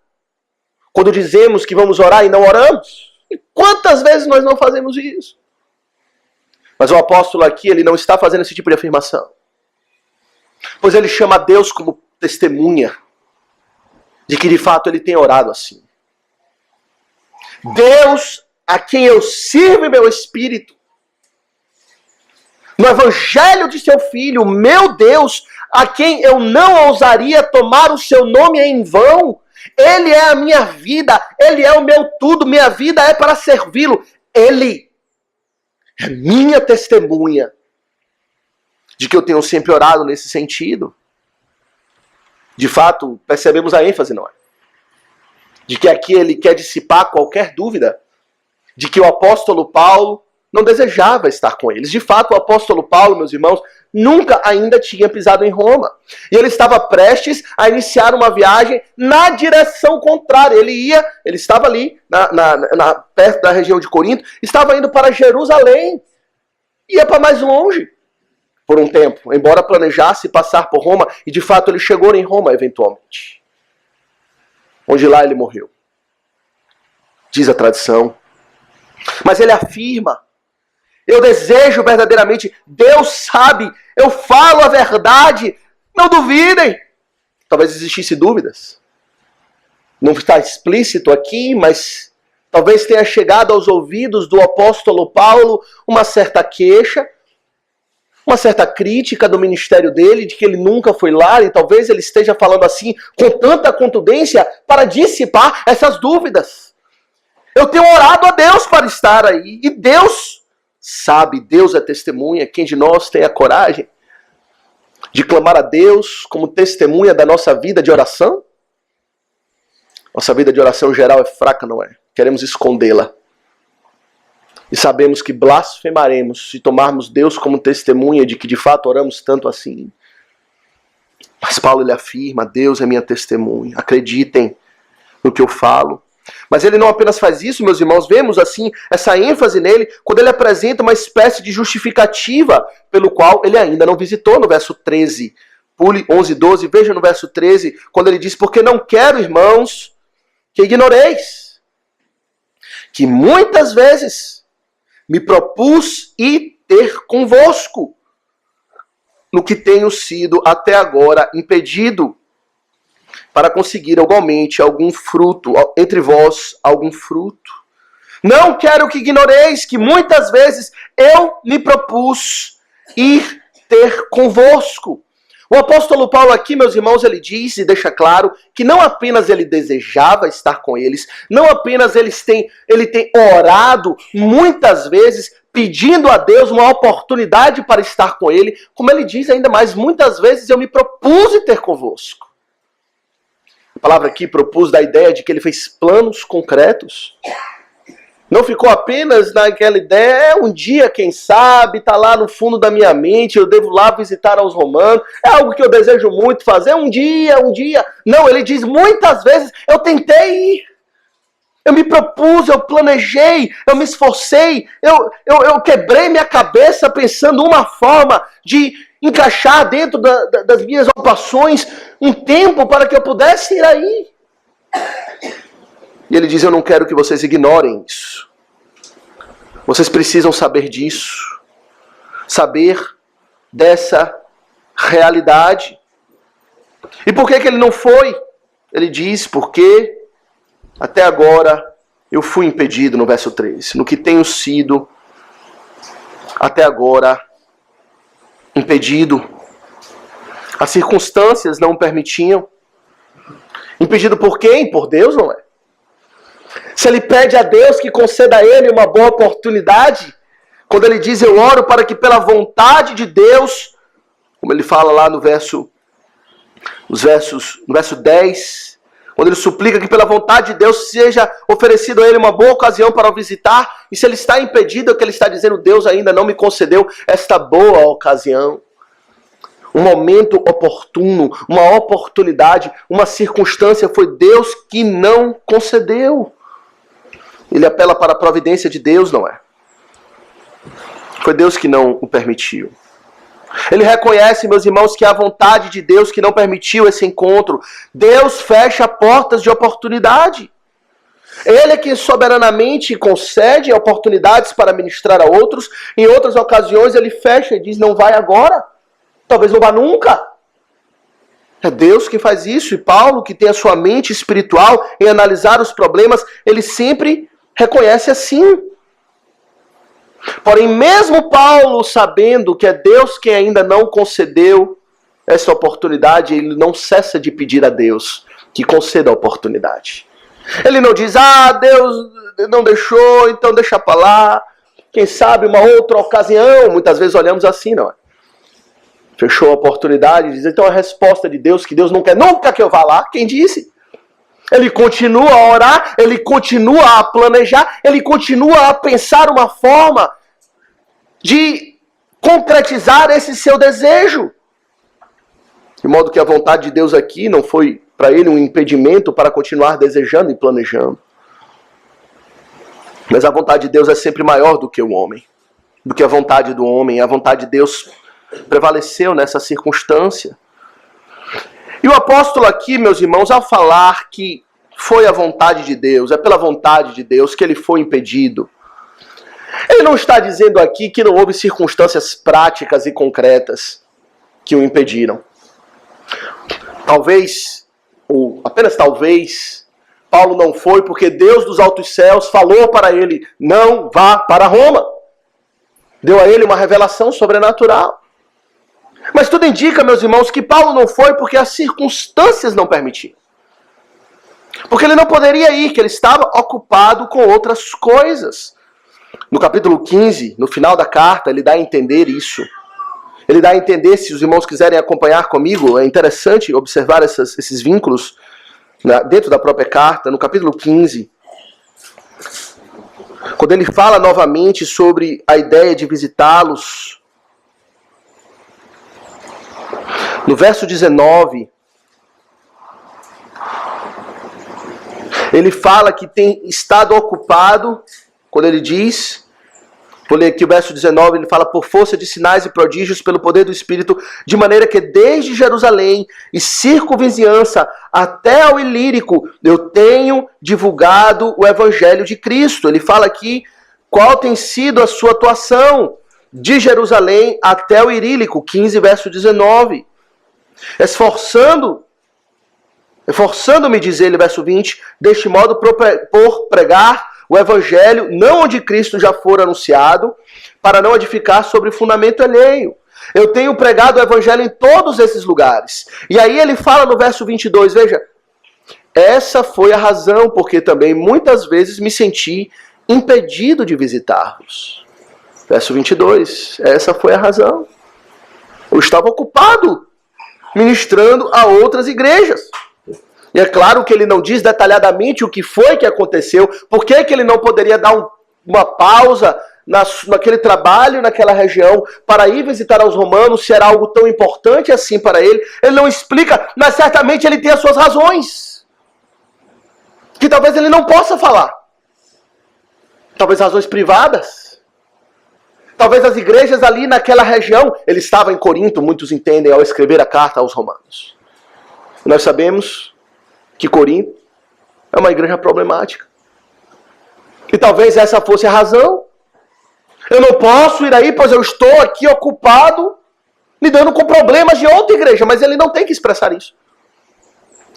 Quando dizemos que vamos orar e não oramos. E quantas vezes nós não fazemos isso? Mas o apóstolo aqui, ele não está fazendo esse tipo de afirmação. Pois ele chama Deus como testemunha de que de fato ele tem orado assim. Deus a quem eu sirvo em meu espírito, no evangelho de seu filho, meu Deus, a quem eu não ousaria tomar o seu nome em vão, ele é a minha vida, ele é o meu tudo, minha vida é para servi-lo. Ele é minha testemunha de que eu tenho sempre orado nesse sentido. De fato, percebemos a ênfase, não é? De que aqui ele quer dissipar qualquer dúvida de que o apóstolo Paulo não desejava estar com eles. De fato, o apóstolo Paulo, meus irmãos, nunca ainda tinha pisado em Roma. E ele estava prestes a iniciar uma viagem na direção contrária. Ele estava ali, perto da região de Corinto, estava indo para Jerusalém. Ia para mais longe. Por um tempo, embora planejasse passar por Roma, e de fato ele chegou em Roma eventualmente, onde lá ele morreu, diz a tradição. Mas ele afirma, eu desejo verdadeiramente, Deus sabe, eu falo a verdade, não duvidem. Talvez existisse dúvidas, não está explícito aqui, mas talvez tenha chegado aos ouvidos do apóstolo Paulo uma certa queixa, uma certa crítica do ministério dele, de que ele nunca foi lá, e talvez ele esteja falando assim com tanta contundência para dissipar essas dúvidas. Eu tenho orado a Deus para estar aí, e Deus sabe, Deus é testemunha. Quem de nós tem a coragem de clamar a Deus como testemunha da nossa vida de oração? Nossa vida de oração geral é fraca, não é? Queremos escondê-la. E sabemos que blasfemaremos se tomarmos Deus como testemunha de que de fato oramos tanto assim. Mas Paulo ele afirma, Deus é minha testemunha, acreditem no que eu falo. Mas ele não apenas faz isso, meus irmãos, vemos assim essa ênfase nele quando ele apresenta uma espécie de justificativa pelo qual ele ainda não visitou, no verso 13. Pule 11 e 12, veja no verso 13, quando ele diz, porque não quero, irmãos, que ignoreis, que muitas vezes me propus ir ter convosco, no que tenho sido até agora impedido, para conseguir igualmente algum fruto, entre vós algum fruto. Não quero que ignoreis que muitas vezes eu me propus ir ter convosco. O apóstolo Paulo aqui, meus irmãos, ele diz e deixa claro que não apenas ele desejava estar com eles, não apenas ele tem orado muitas vezes pedindo a Deus uma oportunidade para estar com ele, como ele diz ainda mais, muitas vezes eu me propus ter convosco. A palavra aqui propus dá a ideia de que ele fez planos concretos. Não ficou apenas naquela ideia, um dia, quem sabe, está lá no fundo da minha mente, eu devo lá visitar aos romanos, é algo que eu desejo muito fazer, um dia. Não, ele diz, muitas vezes eu tentei ir, eu me propus, eu planejei, eu me esforcei, eu quebrei minha cabeça pensando uma forma de encaixar dentro das minhas ocupações um tempo para que eu pudesse ir aí. E ele diz, eu não quero que vocês ignorem isso. Vocês precisam saber disso. Saber dessa realidade. E por que ele não foi? Ele diz, porque até agora eu fui impedido, no verso 13. No que tenho sido até agora impedido. As circunstâncias não o permitiam. Impedido por quem? Por Deus, não é? Se ele pede a Deus que conceda a ele uma boa oportunidade, quando ele diz, eu oro para que pela vontade de Deus, como ele fala lá no verso 10, quando ele suplica que pela vontade de Deus seja oferecido a ele uma boa ocasião para o visitar, e se ele está impedido, é o que ele está dizendo, Deus ainda não me concedeu esta boa ocasião. um momento oportuno, uma oportunidade, uma circunstância, foi Deus que não concedeu. Ele apela para a providência de Deus, não é? Foi Deus que não o permitiu. Ele reconhece, meus irmãos, que é a vontade de Deus que não permitiu esse encontro. Deus fecha portas de oportunidade. Ele é quem soberanamente concede oportunidades para ministrar a outros. Em outras ocasiões ele fecha e diz, não vai agora. Talvez não vá nunca. É Deus que faz isso. E Paulo, que tem a sua mente espiritual em analisar os problemas, ele sempre reconhece assim. Porém, mesmo Paulo sabendo que é Deus quem ainda não concedeu essa oportunidade, ele não cessa de pedir a Deus que conceda a oportunidade. Ele não diz, Deus não deixou, então deixa para lá. Quem sabe uma outra ocasião. Muitas vezes olhamos assim, não é? Fechou a oportunidade e diz, então a resposta de Deus, que Deus não quer nunca que eu vá lá. Quem disse? Ele continua a orar, ele continua a planejar, ele continua a pensar uma forma de concretizar esse seu desejo. De modo que a vontade de Deus aqui não foi para ele um impedimento para continuar desejando e planejando. Mas a vontade de Deus é sempre maior do que o homem, do que a vontade do homem. A vontade de Deus prevaleceu nessa circunstância. E o apóstolo aqui, meus irmãos, ao falar que foi a vontade de Deus, é pela vontade de Deus que ele foi impedido, ele não está dizendo aqui que não houve circunstâncias práticas e concretas que o impediram. Talvez, ou apenas talvez, Paulo não foi porque Deus dos altos céus falou para ele, não vá para Roma. Deu a ele uma revelação sobrenatural. Mas tudo indica, meus irmãos, que Paulo não foi porque as circunstâncias não permitiam. Porque ele não poderia ir, que ele estava ocupado com outras coisas. No capítulo 15, no final da carta, ele dá a entender isso. Ele dá a entender, se os irmãos quiserem acompanhar comigo, é interessante observar esses vínculos dentro da própria carta, no capítulo 15. Quando ele fala novamente sobre a ideia de visitá-los. No verso 19, ele fala que tem estado ocupado, quando ele diz, vou ler aqui o verso 19, ele fala, por força de sinais e prodígios, pelo poder do Espírito, de maneira que desde Jerusalém e circunvizinhança até ao Ilírico, eu tenho divulgado o Evangelho de Cristo. Ele fala aqui qual tem sido a sua atuação de Jerusalém até o Ilírico, 15, verso 19. Esforçando-me, diz ele, verso 20, deste modo por pregar o Evangelho, não onde Cristo já for anunciado, para não edificar sobre fundamento alheio. Eu tenho pregado o Evangelho em todos esses lugares. E aí ele fala no verso 22, veja, essa foi a razão, porque também muitas vezes me senti impedido de visitar-vos. Verso 22, essa foi a razão. Eu estava ocupado ministrando a outras igrejas. E é claro que ele não diz detalhadamente o que foi que aconteceu, por que ele não poderia dar uma pausa naquele trabalho, naquela região, para ir visitar aos romanos, se era algo tão importante assim para ele. Ele não explica, mas certamente ele tem as suas razões, que talvez ele não possa falar. Talvez razões privadas. Talvez as igrejas ali naquela região, ele estava em Corinto, muitos entendem, ao escrever a carta aos romanos. Nós sabemos que Corinto é uma igreja problemática. E talvez essa fosse a razão. Eu não posso ir aí, pois eu estou aqui ocupado, lidando com problemas de outra igreja. Mas ele não tem que expressar isso.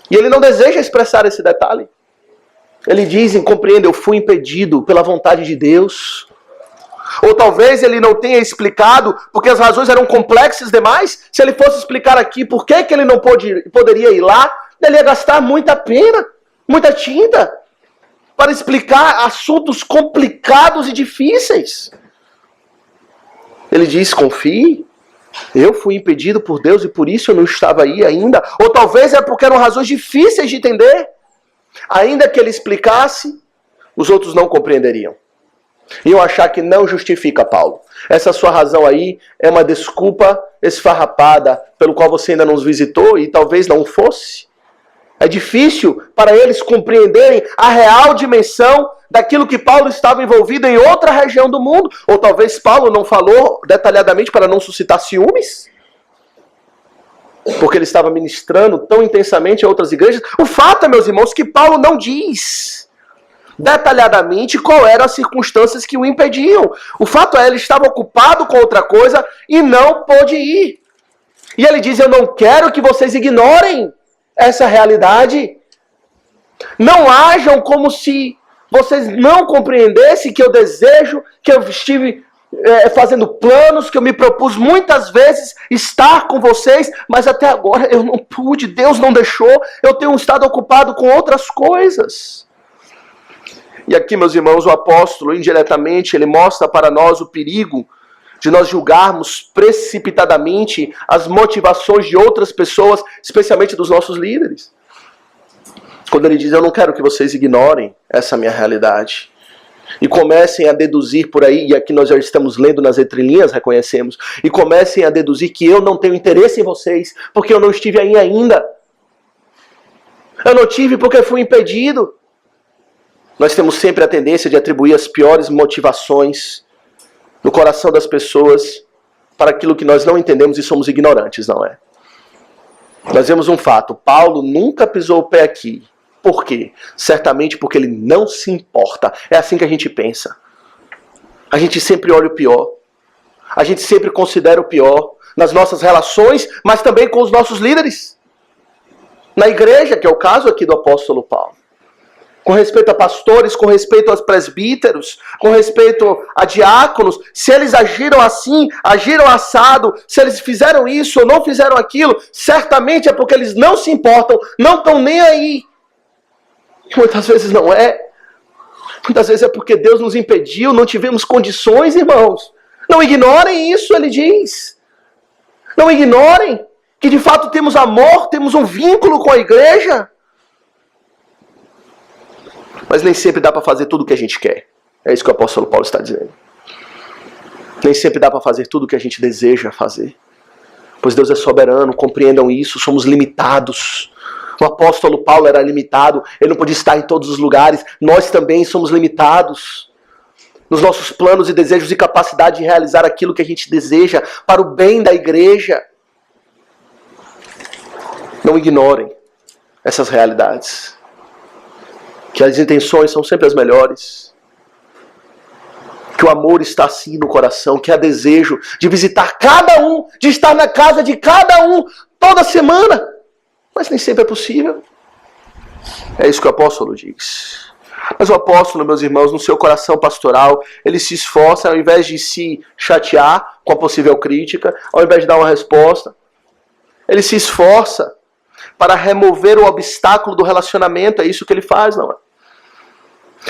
E ele não deseja expressar esse detalhe. Ele diz, compreende, eu fui impedido pela vontade de Deus. Ou talvez ele não tenha explicado, porque as razões eram complexas demais. Se ele fosse explicar aqui por que ele não poderia ir lá, ele ia gastar muita pena, muita tinta, para explicar assuntos complicados e difíceis. Ele diz, confie, eu fui impedido por Deus e por isso eu não estava aí ainda. Ou talvez é porque eram razões difíceis de entender. Ainda que ele explicasse, os outros não compreenderiam. E eu achar que não justifica Paulo. Essa sua razão aí é uma desculpa esfarrapada pelo qual você ainda nos visitou e talvez não fosse. É difícil para eles compreenderem a real dimensão daquilo que Paulo estava envolvido em outra região do mundo. Ou talvez Paulo não falou detalhadamente para não suscitar ciúmes, porque ele estava ministrando tão intensamente a outras igrejas. O fato é, meus irmãos, que Paulo não diz detalhadamente qual eram as circunstâncias que o impediam. O fato é, ele estava ocupado com outra coisa e não pôde ir. E ele diz, eu não quero que vocês ignorem essa realidade. Não ajam como se vocês não compreendessem que eu desejo, que eu estive fazendo planos, que eu me propus muitas vezes estar com vocês, mas até agora eu não pude, Deus não deixou, eu tenho estado ocupado com outras coisas. E aqui, meus irmãos, o apóstolo, indiretamente, ele mostra para nós o perigo de nós julgarmos precipitadamente as motivações de outras pessoas, especialmente dos nossos líderes. Quando ele diz, eu não quero que vocês ignorem essa minha realidade. E comecem a deduzir por aí, e aqui nós já estamos lendo nas entrelinhas, reconhecemos, e comecem a deduzir que eu não tenho interesse em vocês, porque eu não estive aí ainda. Eu não tive porque fui impedido. Nós temos sempre a tendência de atribuir as piores motivações no coração das pessoas para aquilo que nós não entendemos e somos ignorantes, não é? Nós vemos um fato, Paulo nunca pisou o pé aqui. Por quê? Certamente porque ele não se importa. É assim que a gente pensa. A gente sempre olha o pior. A gente sempre considera o pior nas nossas relações, mas também com os nossos líderes. Na igreja, que é o caso aqui do apóstolo Paulo. Com respeito a pastores, com respeito aos presbíteros, com respeito a diáconos, se eles agiram assim, agiram assado, se eles fizeram isso ou não fizeram aquilo, certamente é porque eles não se importam, não estão nem aí. Muitas vezes não é. Muitas vezes é porque Deus nos impediu, não tivemos condições, irmãos. Não ignorem isso, ele diz. Não ignorem que de fato temos amor, temos um vínculo com a igreja. Mas nem sempre dá para fazer tudo o que a gente quer. É isso que o apóstolo Paulo está dizendo. Nem sempre dá para fazer tudo o que a gente deseja fazer. Pois Deus é soberano, compreendam isso, somos limitados. O apóstolo Paulo era limitado, ele não podia estar em todos os lugares. Nós também somos limitados nos nossos planos e desejos e capacidade de realizar aquilo que a gente deseja para o bem da igreja. Não ignorem essas realidades. Que as intenções são sempre as melhores. Que o amor está assim no coração, que há desejo de visitar cada um, de estar na casa de cada um toda semana. Mas nem sempre é possível. É isso que o apóstolo diz. Mas o apóstolo, meus irmãos, no seu coração pastoral, ele se esforça, ao invés de se chatear com a possível crítica, ao invés de dar uma resposta, ele se esforça para remover o obstáculo do relacionamento. É isso que ele faz, não é?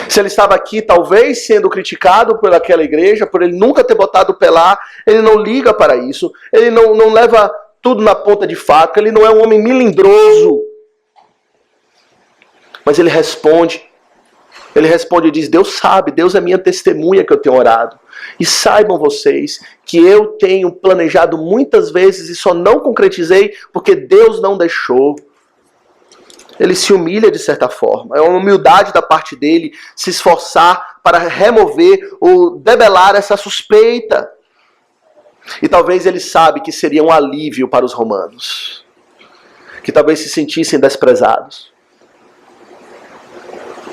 Se ele estava aqui, talvez, sendo criticado por aquela igreja, por ele nunca ter botado o pé lá, ele não liga para isso, ele não leva tudo na ponta de faca, ele não é um homem melindroso. Mas ele responde e diz, Deus sabe, Deus é minha testemunha que eu tenho orado. E saibam vocês que eu tenho planejado muitas vezes e só não concretizei porque Deus não deixou. Ele se humilha de certa forma. É uma humildade da parte dele se esforçar para remover ou debelar essa suspeita. E talvez ele sabe que seria um alívio para os romanos. Que talvez se sentissem desprezados.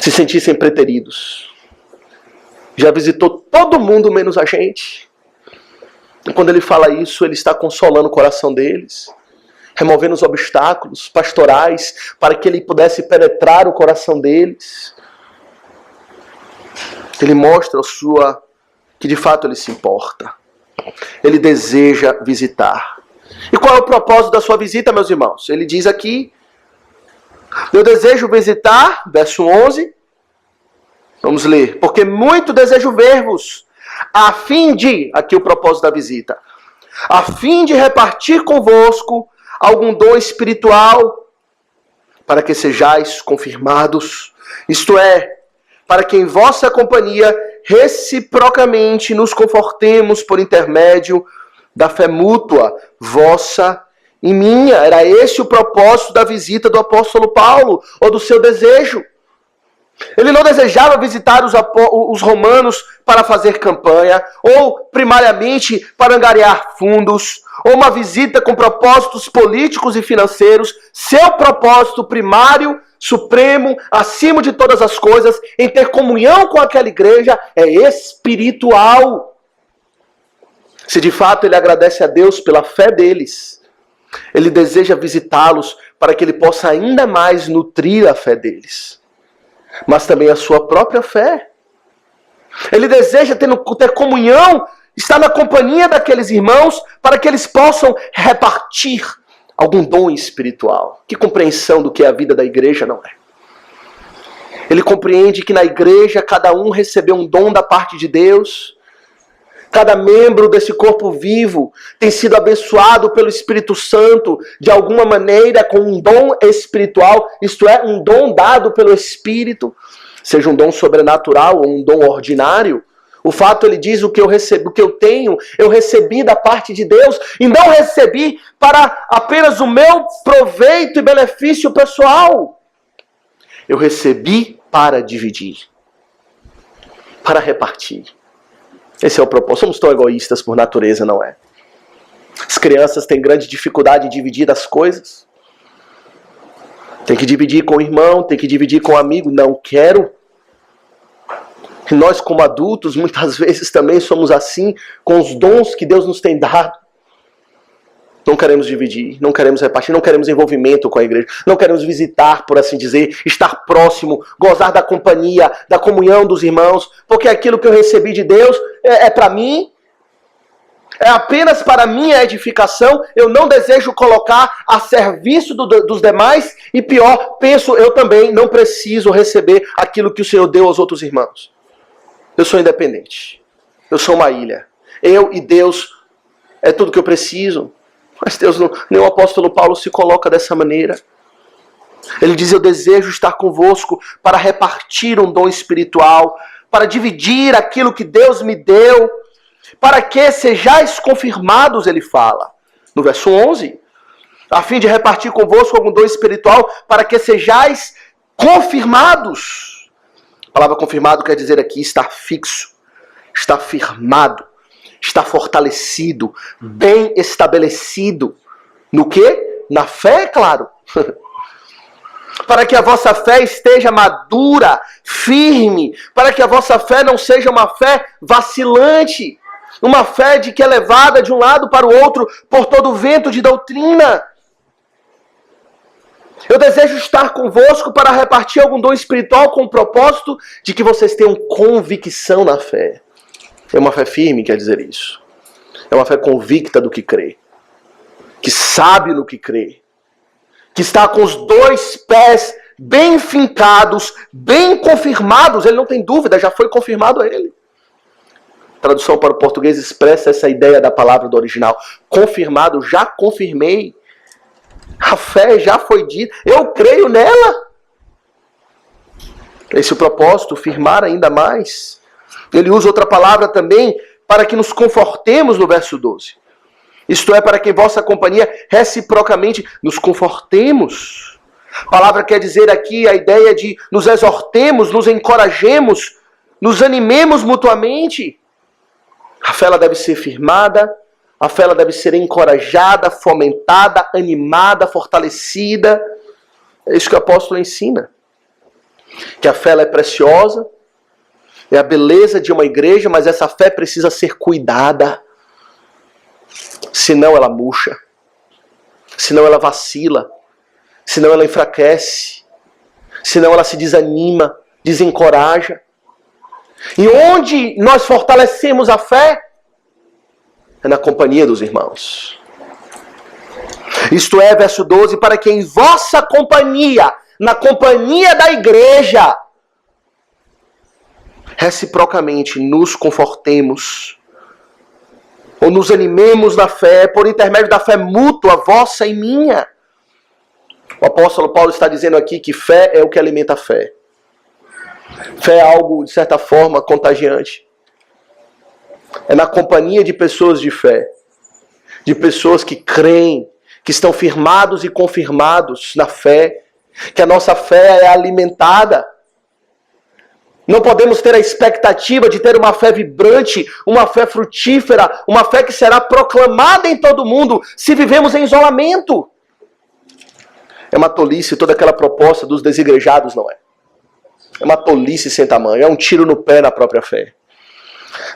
Se sentissem preteridos. Já visitou todo mundo menos a gente. E quando ele fala isso, ele está consolando o coração deles. Removendo os obstáculos pastorais para que ele pudesse penetrar o coração deles. Ele mostra que de fato ele se importa. Ele deseja visitar. E qual é o propósito da sua visita, meus irmãos? Ele diz aqui, eu desejo visitar, verso 11, vamos ler, porque muito desejo ver-vos, a fim de, aqui o propósito da visita, a fim de repartir convosco algum dom espiritual, para que sejais confirmados, isto é, para que em vossa companhia reciprocamente nos confortemos por intermédio da fé mútua, vossa e minha. Era esse o propósito da visita do apóstolo Paulo, ou do seu desejo. Ele não desejava visitar os romanos para fazer campanha, ou primariamente para angariar fundos, ou uma visita com propósitos políticos e financeiros. Seu propósito primário, supremo, acima de todas as coisas, em ter comunhão com aquela igreja, é espiritual. Se de fato ele agradece a Deus pela fé deles, ele deseja visitá-los para que ele possa ainda mais nutrir a fé deles, mas também a sua própria fé. Ele deseja ter comunhão, estar na companhia daqueles irmãos, para que eles possam repartir algum dom espiritual. Que compreensão do que é a vida da igreja, não é? Ele compreende que na igreja cada um recebeu um dom da parte de Deus. Cada membro desse corpo vivo tem sido abençoado pelo Espírito Santo de alguma maneira com um dom espiritual, isto é, um dom dado pelo Espírito, seja um dom sobrenatural ou um dom ordinário. O fato, ele diz, o que eu tenho, eu recebi da parte de Deus e não recebi para apenas o meu proveito e benefício pessoal. Eu recebi para dividir, para repartir. Esse é o propósito. Somos tão egoístas por natureza, não é? As crianças têm grande dificuldade em dividir as coisas. Tem que dividir com o irmão, tem que dividir com o amigo. Não quero. E nós, como adultos, muitas vezes também somos assim com os dons que Deus nos tem dado. Não queremos dividir, não queremos repartir, não queremos envolvimento com a igreja, não queremos visitar, por assim dizer, estar próximo, gozar da companhia, da comunhão dos irmãos, porque aquilo que eu recebi de Deus é para mim, é apenas para minha edificação. Eu não desejo colocar a serviço dos demais e pior, penso, eu também não preciso receber aquilo que o Senhor deu aos outros irmãos. Eu sou independente, eu sou uma ilha, eu e Deus é tudo que eu preciso. Mas Deus não, nem o apóstolo Paulo se coloca dessa maneira. Ele diz, eu desejo estar convosco para repartir um dom espiritual, para dividir aquilo que Deus me deu, para que sejais confirmados, ele fala. No verso 11, a fim de repartir convosco algum dom espiritual, para que sejais confirmados. A palavra confirmado quer dizer aqui estar fixo, estar firmado, está fortalecido, bem estabelecido. No quê? Na fé, é claro. Para que a vossa fé esteja madura, firme, para que a vossa fé não seja uma fé vacilante, uma fé de que é levada de um lado para o outro por todo o vento de doutrina. Eu desejo estar convosco para repartir algum dom espiritual com o propósito de que vocês tenham convicção na fé. É uma fé firme, quer dizer isso. É uma fé convicta do que crê. Que sabe no que crê. Que está com os dois pés bem fincados, bem confirmados. Ele não tem dúvida, já foi confirmado a ele. A tradução para o português expressa essa ideia da palavra do original. Confirmado, já confirmei. A fé já foi dita. Eu creio nela. Esse é o propósito, firmar ainda mais. Ele usa outra palavra também para que nos confortemos no verso 12. Isto é, para que em vossa companhia reciprocamente nos confortemos. A palavra quer dizer aqui a ideia de nos exortemos, nos encorajemos, nos animemos mutuamente. A fé ela deve ser firmada, a fé ela deve ser encorajada, fomentada, animada, fortalecida. É isso que o apóstolo ensina. Que a fé ela é preciosa, é a beleza de uma igreja, mas essa fé precisa ser cuidada. Senão ela murcha. Senão ela vacila. Senão ela enfraquece. Senão ela se desanima, desencoraja. E onde nós fortalecemos a fé? É na companhia dos irmãos. Isto é, verso 12, para que em vossa companhia, na companhia da igreja, reciprocamente nos confortemos, ou nos animemos na fé, por intermédio da fé mútua, vossa e minha. O apóstolo Paulo está dizendo aqui que fé é o que alimenta a fé. Fé é algo, de certa forma, contagiante. É na companhia de pessoas de fé, de pessoas que creem, que estão firmados e confirmados na fé, que a nossa fé é alimentada. Não podemos ter a expectativa de ter uma fé vibrante, uma fé frutífera, uma fé que será proclamada em todo mundo se vivemos em isolamento. É uma tolice toda aquela proposta dos desigrejados, não é? É uma tolice sem tamanho, é um tiro no pé na própria fé.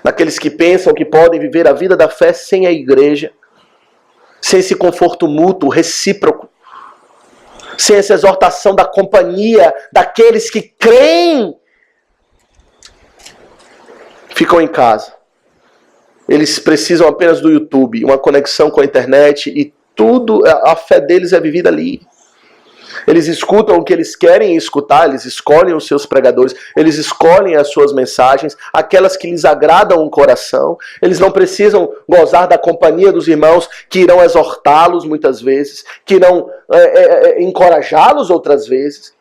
Naqueles que pensam que podem viver a vida da fé sem a igreja, sem esse conforto mútuo, recíproco, sem essa exortação da companhia daqueles que creem, ficam em casa. Eles precisam apenas do YouTube, uma conexão com a internet e tudo, a fé deles é vivida ali. Eles escutam o que eles querem escutar, eles escolhem os seus pregadores, eles escolhem as suas mensagens, aquelas que lhes agradam o coração. Eles não precisam gozar da companhia dos irmãos que irão exortá-los muitas vezes, que irão encorajá-los outras vezes,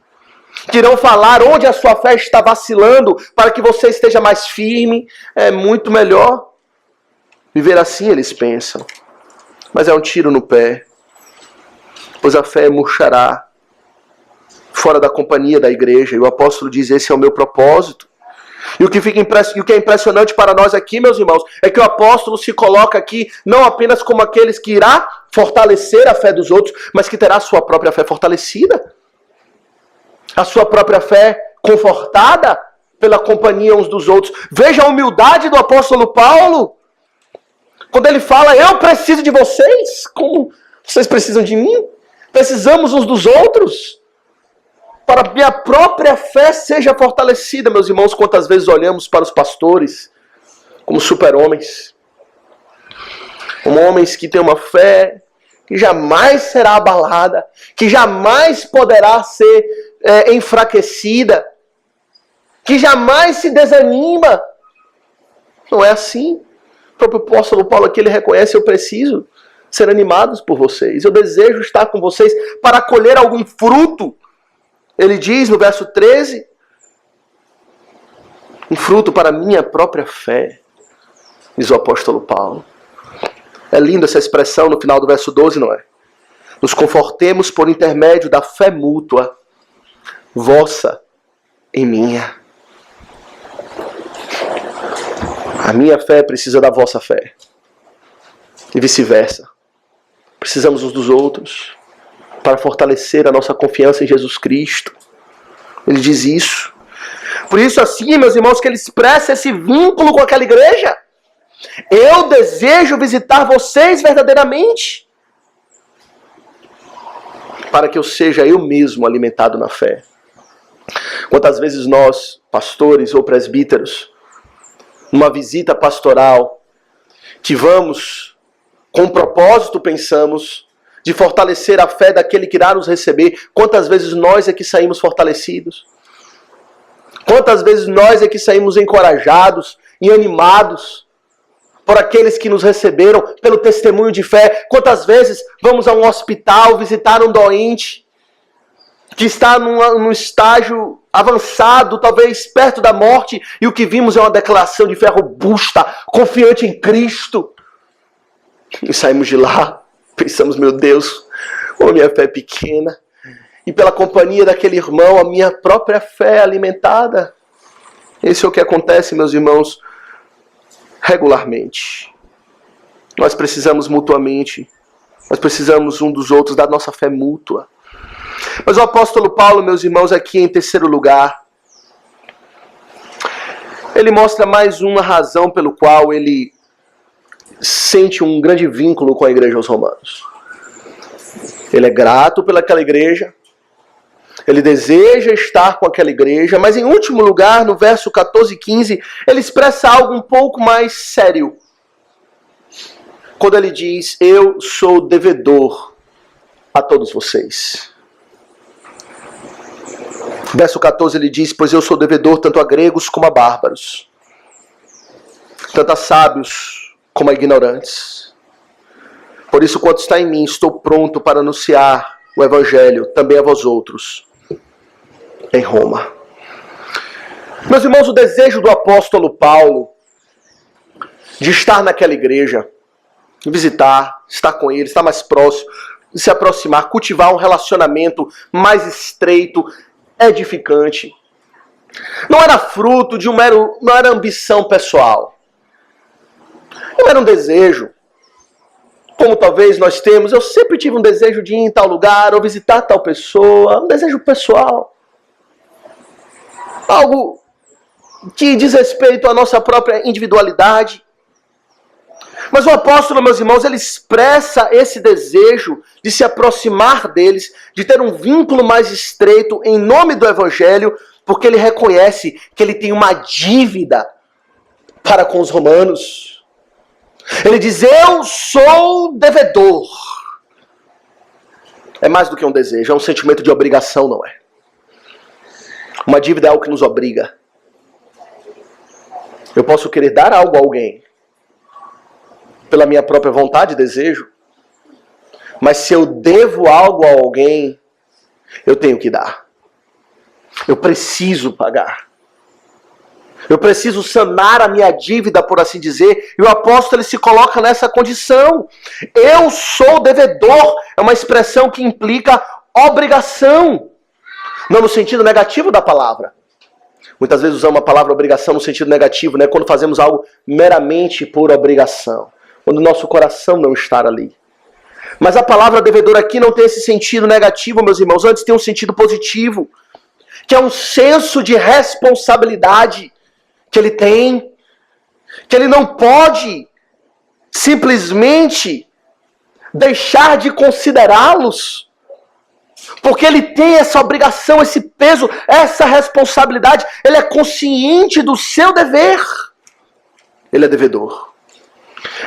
que irão falar onde a sua fé está vacilando para que você esteja mais firme. É muito melhor viver assim, eles pensam. Mas é um tiro no pé, pois a fé murchará fora da companhia da igreja. E o apóstolo diz: esse é o meu propósito. E o que é impressionante para nós aqui, meus irmãos, é que o apóstolo se coloca aqui não apenas como aqueles que irá fortalecer a fé dos outros, mas que terá a sua própria fé fortalecida. A sua própria fé confortada pela companhia uns dos outros. Veja a humildade do apóstolo Paulo. Quando ele fala: eu preciso de vocês, como vocês precisam de mim. Precisamos uns dos outros, para que a própria fé seja fortalecida. Meus irmãos, quantas vezes olhamos para os pastores como super-homens, como homens que têm uma fé que jamais será abalada, que jamais poderá ser enfraquecida, que jamais se desanima. Não é assim. O próprio apóstolo Paulo aqui, ele reconhece: eu preciso ser animado por vocês, eu desejo estar com vocês para colher algum fruto. Ele diz no verso 13, um fruto para a minha própria fé, diz o apóstolo Paulo. É linda essa expressão no final do verso 12, não é? Nos confortemos por intermédio da fé mútua, vossa e minha. A minha fé precisa da vossa fé. E vice-versa. Precisamos uns dos outros para fortalecer a nossa confiança em Jesus Cristo. Ele diz isso. Por isso, assim, meus irmãos, que ele expressa esse vínculo com aquela igreja. Eu desejo visitar vocês verdadeiramente, para que eu seja eu mesmo alimentado na fé. Quantas vezes nós, pastores ou presbíteros, numa visita pastoral, que vamos com propósito, pensamos, de fortalecer a fé daquele que irá nos receber, quantas vezes nós é que saímos fortalecidos? Quantas vezes nós é que saímos encorajados e animados por aqueles que nos receberam, pelo testemunho de fé? Quantas vezes vamos a um hospital visitar um doente que está num estágio avançado, talvez perto da morte, e o que vimos é uma declaração de fé robusta, confiante em Cristo. E saímos de lá, pensamos: meu Deus, a minha fé é pequena. E pela companhia daquele irmão, a minha própria fé é alimentada. Esse é o que acontece, meus irmãos, regularmente. Nós precisamos mutuamente. Nós precisamos um dos outros, da nossa fé mútua. Mas o apóstolo Paulo, meus irmãos, aqui em terceiro lugar, ele mostra mais uma razão pelo qual ele sente um grande vínculo com a igreja aos romanos. Ele é grato pelaquela igreja, ele deseja estar com aquela igreja, mas em último lugar, no verso 14 e 15, ele expressa algo um pouco mais sério. Quando ele diz: eu sou devedor a todos vocês. Verso 14 ele diz: pois eu sou devedor tanto a gregos como a bárbaros, tanto a sábios como a ignorantes. Por isso, quanto está em mim, estou pronto para anunciar o evangelho também a vós outros em Roma. Meus irmãos, o desejo do apóstolo Paulo de estar naquela igreja, visitar, estar com eles, estar mais próximo, se aproximar, cultivar um relacionamento mais estreito, edificante. Não era fruto de não era ambição pessoal. Não era um desejo. Como talvez nós temos, eu sempre tive um desejo de ir em tal lugar ou visitar tal pessoa, um desejo pessoal. Algo que diz respeito à nossa própria individualidade. Mas o apóstolo, meus irmãos, ele expressa esse desejo de se aproximar deles, de ter um vínculo mais estreito em nome do Evangelho, porque ele reconhece que ele tem uma dívida para com os romanos. Ele diz, eu sou devedor. É mais do que um desejo, é um sentimento de obrigação, não é? Uma dívida é algo que nos obriga. Eu posso querer dar algo a alguém pela minha própria vontade e desejo, mas se eu devo algo a alguém, eu tenho que dar. Eu preciso pagar. Eu preciso sanar a minha dívida, por assim dizer. E o apóstolo ele se coloca nessa condição. Eu sou devedor. É uma expressão que implica obrigação. Não no sentido negativo da palavra. Muitas vezes usamos a palavra obrigação no sentido negativo, né? Quando fazemos algo meramente por obrigação. Quando o nosso coração não está ali. Mas a palavra devedor aqui não tem esse sentido negativo, meus irmãos. Antes tem um sentido positivo. Que é um senso de responsabilidade que ele tem, que ele não pode simplesmente deixar de considerá-los, porque ele tem essa obrigação, esse peso, essa responsabilidade, ele é consciente do seu dever. Ele é devedor.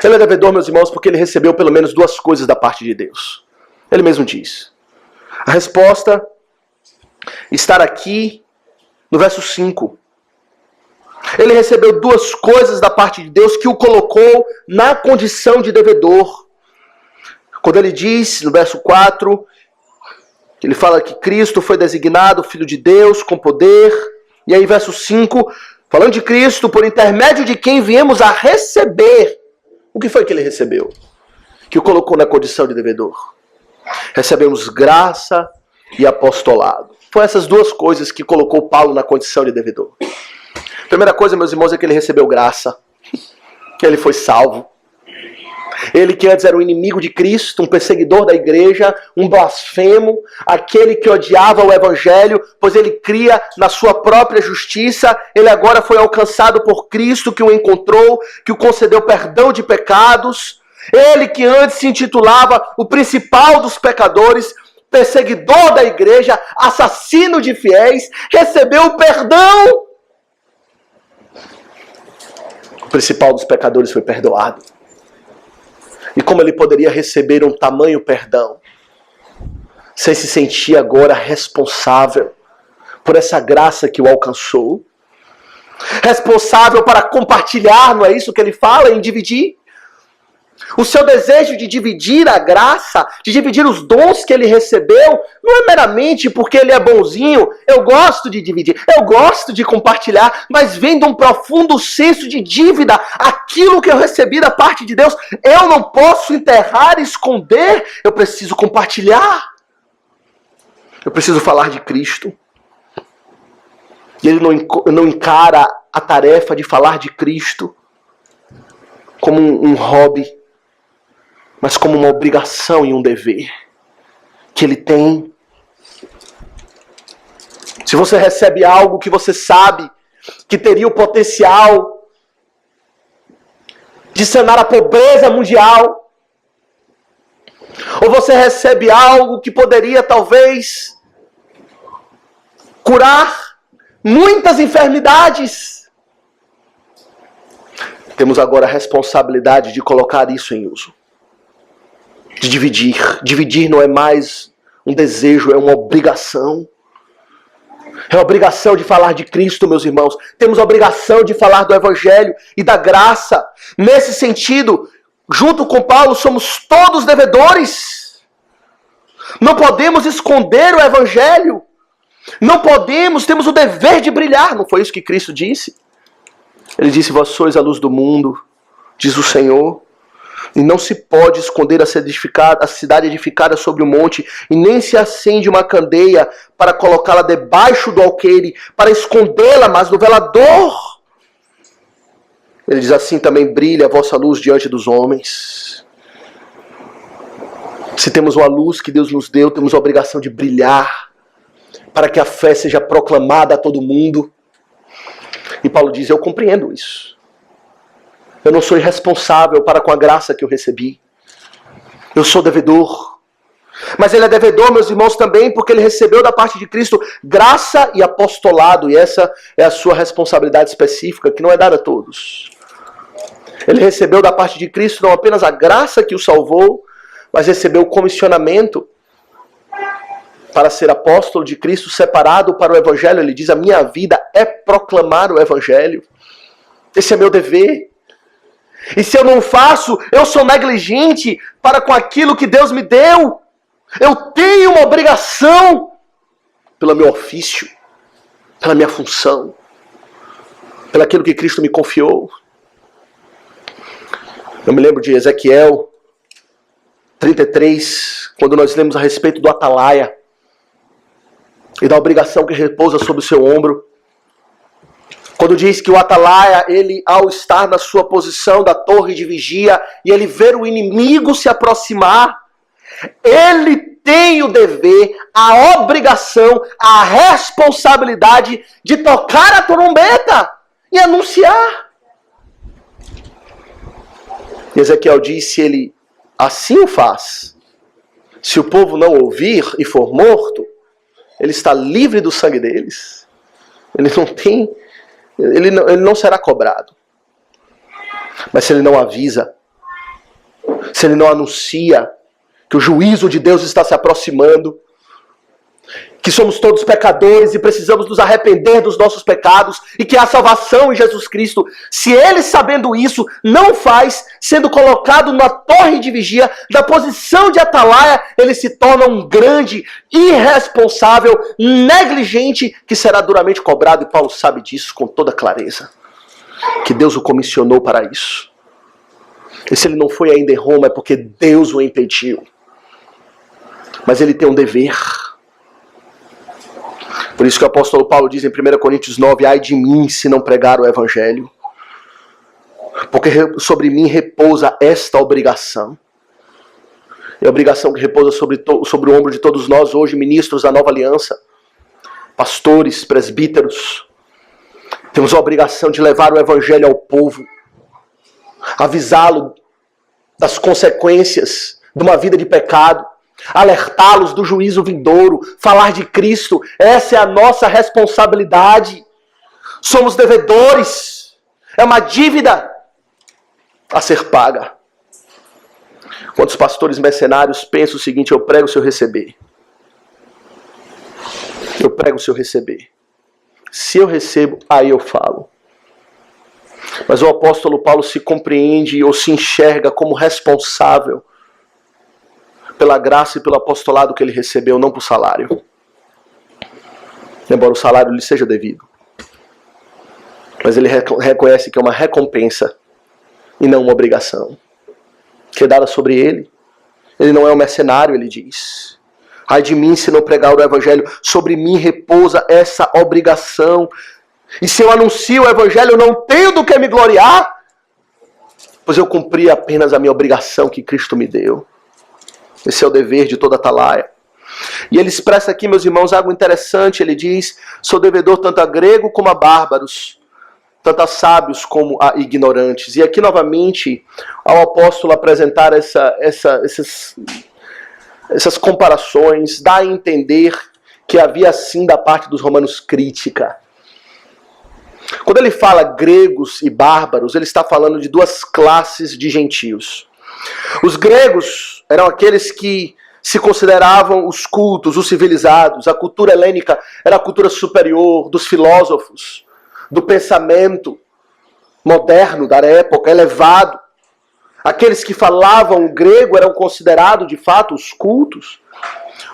Ele é devedor, meus irmãos, porque ele recebeu pelo menos duas coisas da parte de Deus. Ele mesmo diz. A resposta está aqui no verso 5. Ele recebeu duas coisas da parte de Deus que o colocou na condição de devedor. Quando ele diz, no verso 4, ele fala que Cristo foi designado Filho de Deus com poder. E aí, verso 5, falando de Cristo, por intermédio de quem viemos a receber. O que foi que ele recebeu? Que o colocou na condição de devedor. Recebemos graça e apostolado. Foi essas duas coisas que colocou Paulo na condição de devedor. Primeira coisa, meus irmãos, é que ele recebeu graça. Que ele foi salvo. Ele que antes era um inimigo de Cristo, um perseguidor da igreja, um blasfemo, aquele que odiava o Evangelho, pois ele cria na sua própria justiça, ele agora foi alcançado por Cristo, que o encontrou, que o concedeu perdão de pecados. Ele que antes se intitulava o principal dos pecadores, perseguidor da igreja, assassino de fiéis, recebeu o perdão. O principal dos pecadores foi perdoado. E como ele poderia receber um tamanho perdão, sem se sentir agora responsável por essa graça que o alcançou? Responsável para compartilhar, não é isso que ele fala, em dividir? O seu desejo de dividir a graça, de dividir os dons que ele recebeu, não é meramente porque ele é bonzinho. Eu gosto de dividir, eu gosto de compartilhar, mas vem de um profundo senso de dívida. Aquilo que eu recebi da parte de Deus, eu não posso enterrar, esconder, eu preciso compartilhar. Eu preciso falar de Cristo. E ele não encara a tarefa de falar de Cristo como um hobby, mas como uma obrigação e um dever que ele tem. Se você recebe algo que você sabe que teria o potencial de sanar a pobreza mundial, ou você recebe algo que poderia talvez curar muitas enfermidades, temos agora a responsabilidade de colocar isso em uso. De dividir. Dividir não é mais um desejo, é uma obrigação. É a obrigação de falar de Cristo, meus irmãos. Temos a obrigação de falar do Evangelho e da graça. Nesse sentido, junto com Paulo, somos todos devedores. Não podemos esconder o Evangelho. Não podemos, temos o dever de brilhar. Não foi isso que Cristo disse? Ele disse, vós sois a luz do mundo, diz o Senhor. E não se pode esconder a cidade edificada sobre o monte, e nem se acende uma candeia para colocá-la debaixo do alqueire, para escondê-la, mas no velador. Ele diz assim também, brilha a vossa luz diante dos homens. Se temos uma luz que Deus nos deu, temos a obrigação de brilhar, para que a fé seja proclamada a todo mundo. E Paulo diz, eu compreendo isso. Eu não sou irresponsável para com a graça que eu recebi. Eu sou devedor. Mas ele é devedor, meus irmãos, também porque ele recebeu da parte de Cristo graça e apostolado. E essa é a sua responsabilidade específica, que não é dada a todos. Ele recebeu da parte de Cristo não apenas a graça que o salvou, mas recebeu o comissionamento para ser apóstolo de Cristo, separado para o Evangelho. Ele diz, a minha vida é proclamar o Evangelho. Esse é meu dever. E se eu não faço, eu sou negligente para com aquilo que Deus me deu. Eu tenho uma obrigação pelo meu ofício, pela minha função, pelo aquilo que Cristo me confiou. Eu me lembro de Ezequiel 33, quando nós lemos a respeito do atalaia e da obrigação que repousa sobre o seu ombro. Quando diz que o atalaia, ele ao estar na sua posição da torre de vigia e ele ver o inimigo se aproximar, ele tem o dever, a obrigação, a responsabilidade de tocar a trombeta e anunciar. E Ezequiel diz, se ele assim o faz, se o povo não ouvir e for morto, ele está livre do sangue deles. Ele não será cobrado. Mas se ele não avisa, se ele não anuncia que o juízo de Deus está se aproximando, que somos todos pecadores e precisamos nos arrepender dos nossos pecados e que há salvação em Jesus Cristo, se ele, sabendo isso, não faz, sendo colocado na torre de vigia, da posição de atalaia, ele se torna um grande, irresponsável, negligente, que será duramente cobrado, e Paulo sabe disso com toda clareza, que Deus o comissionou para isso. E se ele não foi ainda em Roma, é porque Deus o impediu. Mas ele tem um dever. Por isso que o apóstolo Paulo diz em 1 Coríntios 9, ai de mim se não pregar o evangelho, porque sobre mim repousa esta obrigação. É a obrigação que repousa sobre o ombro de todos nós hoje, ministros da nova aliança, pastores, presbíteros. Temos a obrigação de levar o evangelho ao povo, avisá-lo das consequências de uma vida de pecado, alertá-los do juízo vindouro, falar de Cristo. Essa é a nossa responsabilidade. Somos devedores. É uma dívida a ser paga. Quantos pastores mercenários pensam o seguinte, eu prego se eu receber. Eu prego se eu receber. Se eu recebo, aí eu falo. Mas o apóstolo Paulo se compreende ou se enxerga como responsável pela graça e pelo apostolado que ele recebeu, não por salário. Embora o salário lhe seja devido. Mas ele reconhece que é uma recompensa e não uma obrigação, que é dada sobre ele. Ele não é um mercenário, ele diz. Ai de mim se não pregar o evangelho, sobre mim repousa essa obrigação. E se eu anuncio o evangelho, eu não tenho do que me gloriar, pois eu cumpri apenas a minha obrigação que Cristo me deu. Esse é o dever de toda atalaia. E ele expressa aqui, meus irmãos, algo interessante. Ele diz, sou devedor tanto a grego como a bárbaros, tanto a sábios como a ignorantes. E aqui, novamente, ao apóstolo apresentar essas comparações, dá a entender que havia, assim, da parte dos romanos, crítica. Quando ele fala gregos e bárbaros, ele está falando de duas classes de gentios. Os gregos eram aqueles que se consideravam os cultos, os civilizados. A cultura helênica era a cultura superior dos filósofos, do pensamento moderno da época, elevado. Aqueles que falavam grego eram considerados, de fato, os cultos.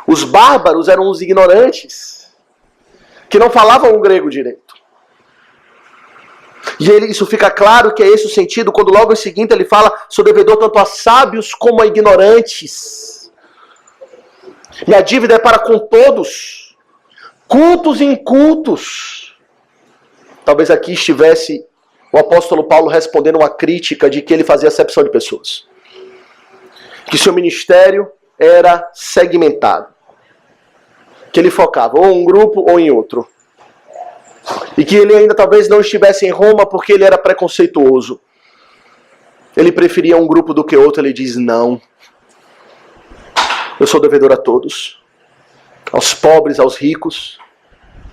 Os bárbaros eram os ignorantes. que não falavam o grego direito. E isso fica claro que é esse o sentido, quando logo em seguida ele fala, sou devedor tanto a sábios como a ignorantes. E a dívida é para com todos, cultos e incultos. Talvez aqui estivesse o apóstolo Paulo respondendo uma crítica de que ele fazia acepção de pessoas. Que seu ministério era segmentado. Que ele focava ou em um grupo ou em outro. E que ele ainda talvez não estivesse em Roma porque ele era preconceituoso. Ele preferia um grupo do que outro. Ele diz, não. Eu sou devedor a todos. Aos pobres, aos ricos.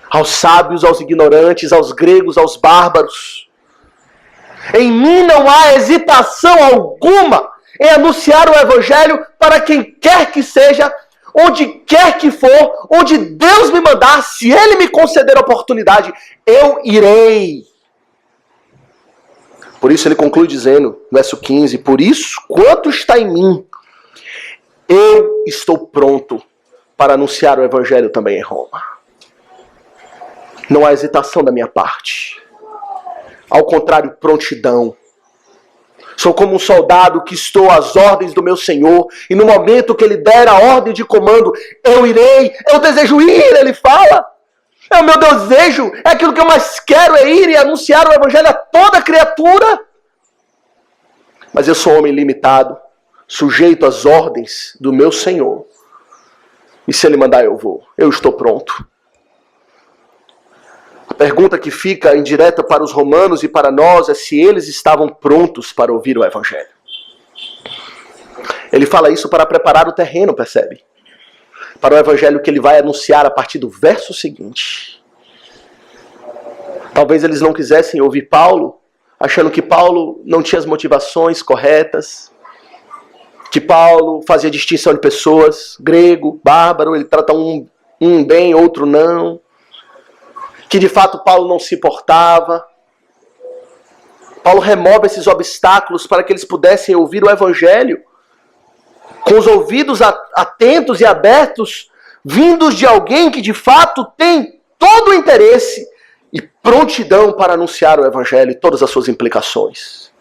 Aos sábios, aos ignorantes, aos gregos, aos bárbaros. Em mim não há hesitação alguma em anunciar o evangelho para quem quer que seja, onde quer que for, onde Deus me mandar, se Ele me conceder a oportunidade, eu irei. Por isso ele conclui dizendo, verso 15, por isso, quanto está em mim, eu estou pronto para anunciar o evangelho também em Roma. Não há hesitação da minha parte. Ao contrário, prontidão. Sou como um soldado que estou às ordens do meu Senhor, e no momento que ele der a ordem de comando, eu irei, eu desejo ir, ele fala. É o meu desejo, é aquilo que eu mais quero, é ir e anunciar o evangelho a toda criatura. Mas eu sou homem limitado, sujeito às ordens do meu Senhor. E se ele mandar, eu vou. Eu estou pronto. A pergunta que fica indireta para os romanos e para nós é se eles estavam prontos para ouvir o evangelho. Ele fala isso para preparar o terreno, percebe? Para o evangelho que ele vai anunciar a partir do verso seguinte. Talvez eles não quisessem ouvir Paulo, achando que Paulo não tinha as motivações corretas, que Paulo fazia distinção de pessoas, grego, bárbaro, ele trata um bem, outro não. Que de fato Paulo não se importava. Paulo remove esses obstáculos para que eles pudessem ouvir o evangelho com os ouvidos atentos e abertos, vindos de alguém que de fato tem todo o interesse e prontidão para anunciar o evangelho e todas as suas implicações.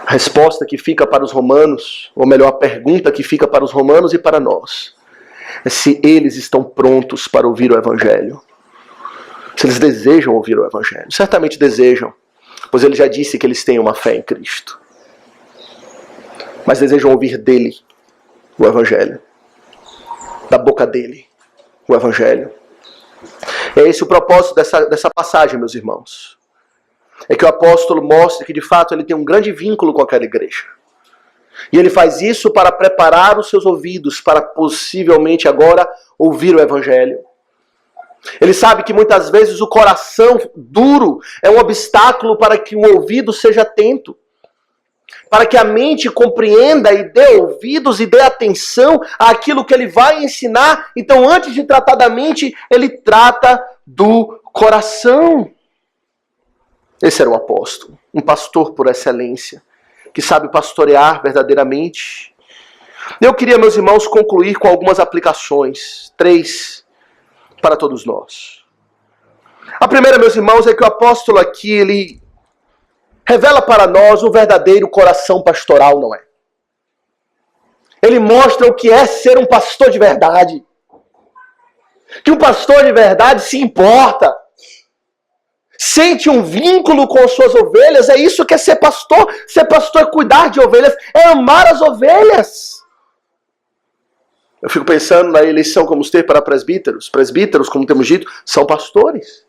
A resposta que fica para os romanos, ou melhor, a pergunta que fica para os romanos e para nós, é se eles estão prontos para ouvir o evangelho. Se eles desejam ouvir o evangelho. Certamente desejam, pois ele já disse que eles têm uma fé em Cristo. Mas desejam ouvir dele o evangelho. Da boca dele o evangelho. É esse o propósito dessa passagem, meus irmãos. É que o apóstolo mostra que de fato ele tem um grande vínculo com aquela igreja. E ele faz isso para preparar os seus ouvidos para possivelmente agora ouvir o evangelho. Ele sabe que muitas vezes o coração duro é um obstáculo para que o ouvido seja atento. Para que a mente compreenda e dê ouvidos e dê atenção àquilo que ele vai ensinar. Então, antes de tratar da mente, ele trata do coração. Esse era o apóstolo, um pastor por excelência, que sabe pastorear verdadeiramente. Eu queria, meus irmãos, concluir com algumas aplicações, 3 para todos nós. A primeira, meus irmãos, é que o apóstolo aqui, ele revela para nós o verdadeiro coração pastoral, não é? Ele mostra o que é ser um pastor de verdade. Que um pastor de verdade se importa. Sente um vínculo com as suas ovelhas. É isso que é ser pastor. Ser pastor é cuidar de ovelhas. É amar as ovelhas. Eu fico pensando na eleição que vamos ter para presbíteros. Presbíteros, como temos dito, são pastores.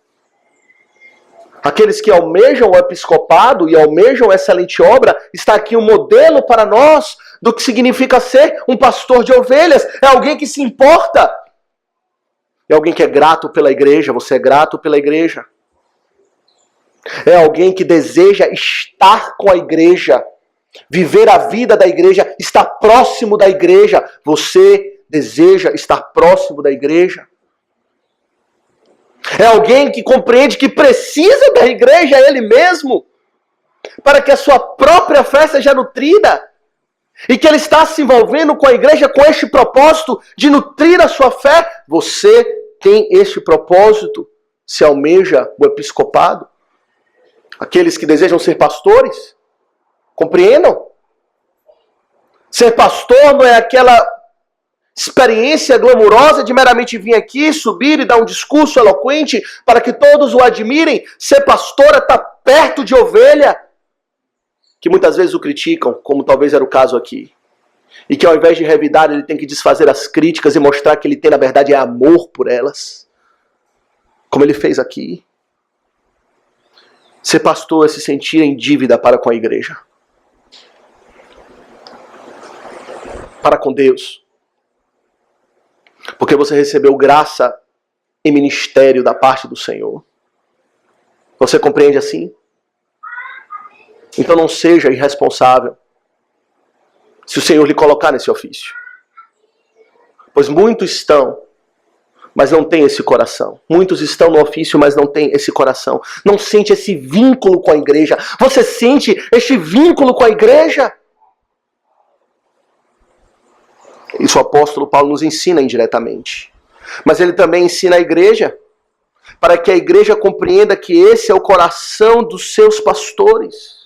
Aqueles que almejam o episcopado e almejam excelente obra, está aqui um modelo para nós do que significa ser um pastor de ovelhas. É alguém que se importa. É alguém que é grato pela igreja. Você é grato pela igreja. É alguém que deseja estar com a igreja. Viver a vida da igreja. Estar próximo da igreja. Você deseja estar próximo da igreja. É alguém que compreende que precisa da igreja ele mesmo, para que a sua própria fé seja nutrida, e que ele está se envolvendo com a igreja com este propósito de nutrir a sua fé. Você tem este propósito se almeja o episcopado? Aqueles que desejam ser pastores, compreendam. Ser pastor não é aquela experiência glamurosa de meramente vir aqui, subir e dar um discurso eloquente para que todos o admirem. Ser pastor é estar perto de ovelha, que muitas vezes o criticam, como talvez era o caso aqui. E que ao invés de revidar, ele tem que desfazer as críticas e mostrar que ele tem, na verdade, amor por elas. Como ele fez aqui. Ser pastor é se sentir em dívida para com a igreja. Para com Deus. Porque você recebeu graça e ministério da parte do Senhor. Você compreende assim? Então não seja irresponsável se o Senhor lhe colocar nesse ofício. Pois muitos estão, mas não têm esse coração. Muitos estão no ofício, mas não têm esse coração. Não sente esse vínculo com a igreja. Você sente este vínculo com a igreja? Isso o apóstolo Paulo nos ensina indiretamente. Mas ele também ensina a igreja, para que a igreja compreenda que esse é o coração dos seus pastores.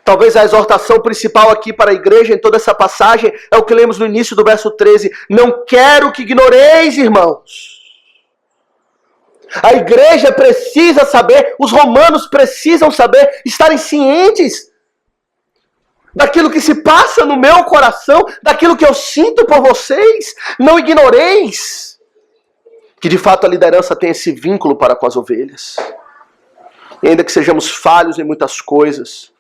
Talvez a exortação principal aqui para a igreja em toda essa passagem é o que lemos no início do verso 13. Não quero que ignoreis, irmãos. A igreja precisa saber, os romanos precisam saber, estarem cientes daquilo que se passa no meu coração, daquilo que eu sinto por vocês. Não ignoreis que de fato a liderança tem esse vínculo para com as ovelhas. E ainda que sejamos falhos em muitas coisas,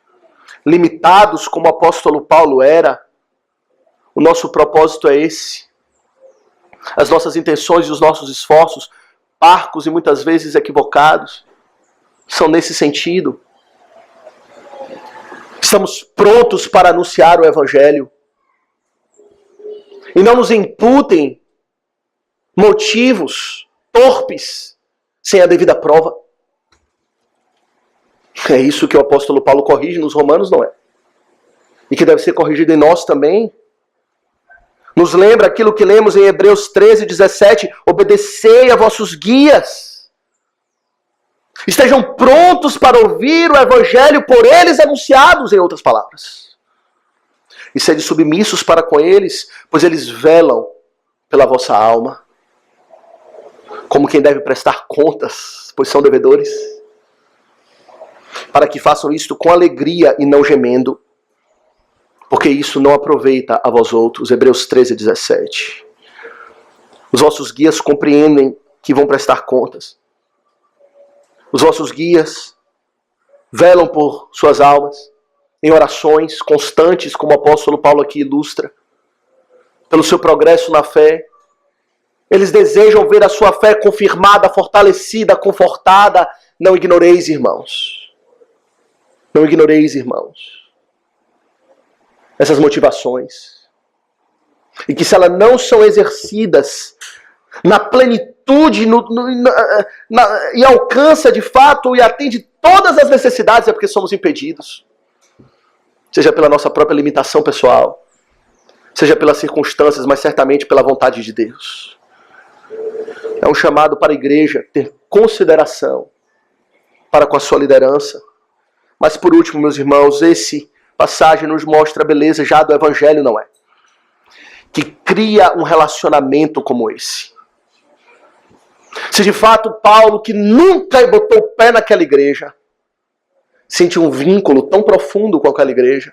limitados como o apóstolo Paulo era, o nosso propósito é esse. As nossas intenções e os nossos esforços, parcos e muitas vezes equivocados, são nesse sentido. Estamos prontos para anunciar o Evangelho. E não nos imputem motivos torpes sem a devida prova. É isso que o apóstolo Paulo corrige nos Romanos, não é? E que deve ser corrigido em nós também. Nos lembra aquilo que lemos em Hebreus 13, 17. Obedecei a vossos guias. Estejam prontos para ouvir o Evangelho por eles anunciados, em outras palavras. E sede submissos para com eles, pois eles velam pela vossa alma. Como quem deve prestar contas, pois são devedores. Para que façam isto com alegria e não gemendo, porque isso não aproveita a vós outros. Hebreus 13, 17. Os vossos guias compreendem que vão prestar contas. Os vossos guias velam por suas almas, em orações constantes, como o apóstolo Paulo aqui ilustra, pelo seu progresso na fé. Eles desejam ver a sua fé confirmada, fortalecida, confortada. Não ignoreis, irmãos. Não ignoreis, irmãos, essas motivações. E que se elas não são exercidas na plenitude e alcança de fato e atende todas as necessidades, é porque somos impedidos. Seja pela nossa própria limitação pessoal, seja pelas circunstâncias, mas certamente pela vontade de Deus. É um chamado para a igreja ter consideração para com a sua liderança. Mas por último, meus irmãos, esse passagem nos mostra a beleza já do Evangelho, não é? Que cria um relacionamento como esse. Se de fato Paulo, que nunca botou o pé naquela igreja, sente um vínculo tão profundo com aquela igreja,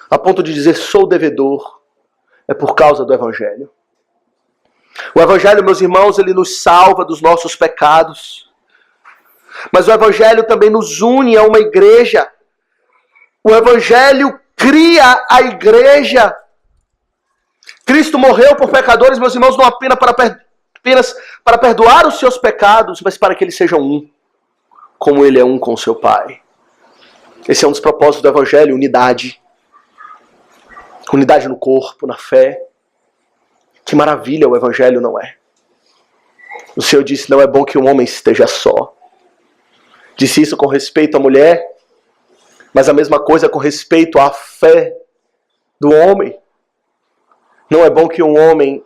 a ponto de dizer sou devedor, é por causa do Evangelho. O Evangelho, meus irmãos, ele nos salva dos nossos pecados. Mas o Evangelho também nos une a uma igreja. O Evangelho cria a igreja. Cristo morreu por pecadores, meus irmãos, não apenas para perdoar os seus pecados, mas para que eles sejam um, como ele é um com seu Pai. Esse é um dos propósitos do Evangelho, unidade. Unidade no corpo, na fé. Que maravilha o Evangelho, não é? O Senhor disse, não é bom que um homem esteja só. Disse isso com respeito à mulher, mas a mesma coisa com respeito à fé do homem. Não é bom que um homem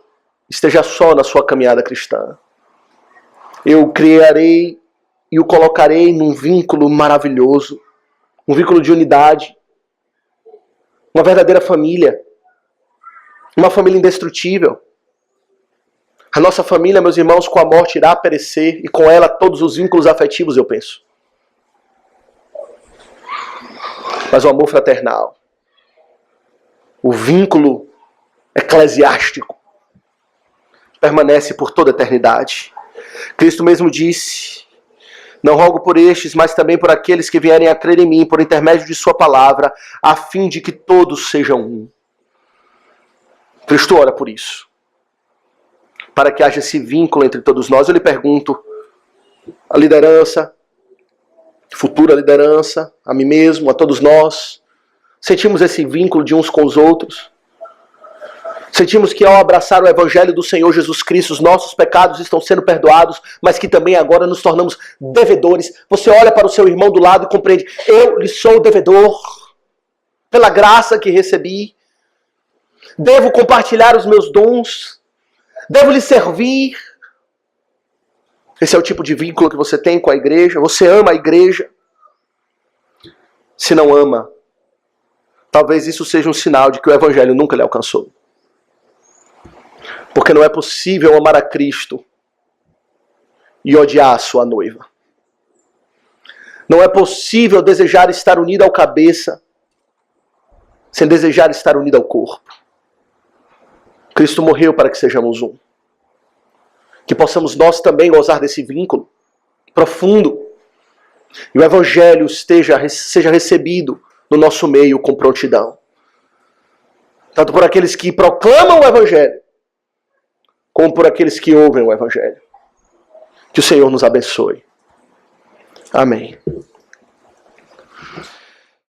esteja só na sua caminhada cristã. eu criarei e o colocarei num vínculo maravilhoso, um vínculo de unidade, uma verdadeira família, uma família indestrutível. A nossa família, meus irmãos, com a morte irá perecer e com ela todos os vínculos afetivos, eu penso. Mas o amor fraternal, o vínculo eclesiástico, permanece por toda a eternidade. Cristo mesmo disse: não rogo por estes, mas também por aqueles que vierem a crer em mim, por intermédio de sua palavra, a fim de que todos sejam um. Cristo ora por isso, para que haja esse vínculo entre todos nós. Eu lhe pergunto, a liderança, futura liderança, a mim mesmo, a todos nós, sentimos esse vínculo de uns com os outros? Sentimos que ao abraçar o Evangelho do Senhor Jesus Cristo, os nossos pecados estão sendo perdoados, mas que também agora nos tornamos devedores. Você olha para o seu irmão do lado e compreende: eu lhe sou devedor, pela graça que recebi. Devo compartilhar os meus dons, devo lhe servir. Esse é o tipo de vínculo que você tem com a igreja. Você ama a igreja. Se não ama, talvez isso seja um sinal de que o Evangelho nunca lhe alcançou. Porque não é possível amar a Cristo e odiar a sua noiva. Não é possível desejar estar unido ao cabeça sem desejar estar unido ao corpo. Cristo morreu para que sejamos um. Que possamos nós também gozar desse vínculo profundo. E o Evangelho seja recebido no nosso meio com prontidão. Tanto por aqueles que proclamam o Evangelho, como por aqueles que ouvem o Evangelho. Que o Senhor nos abençoe. Amém.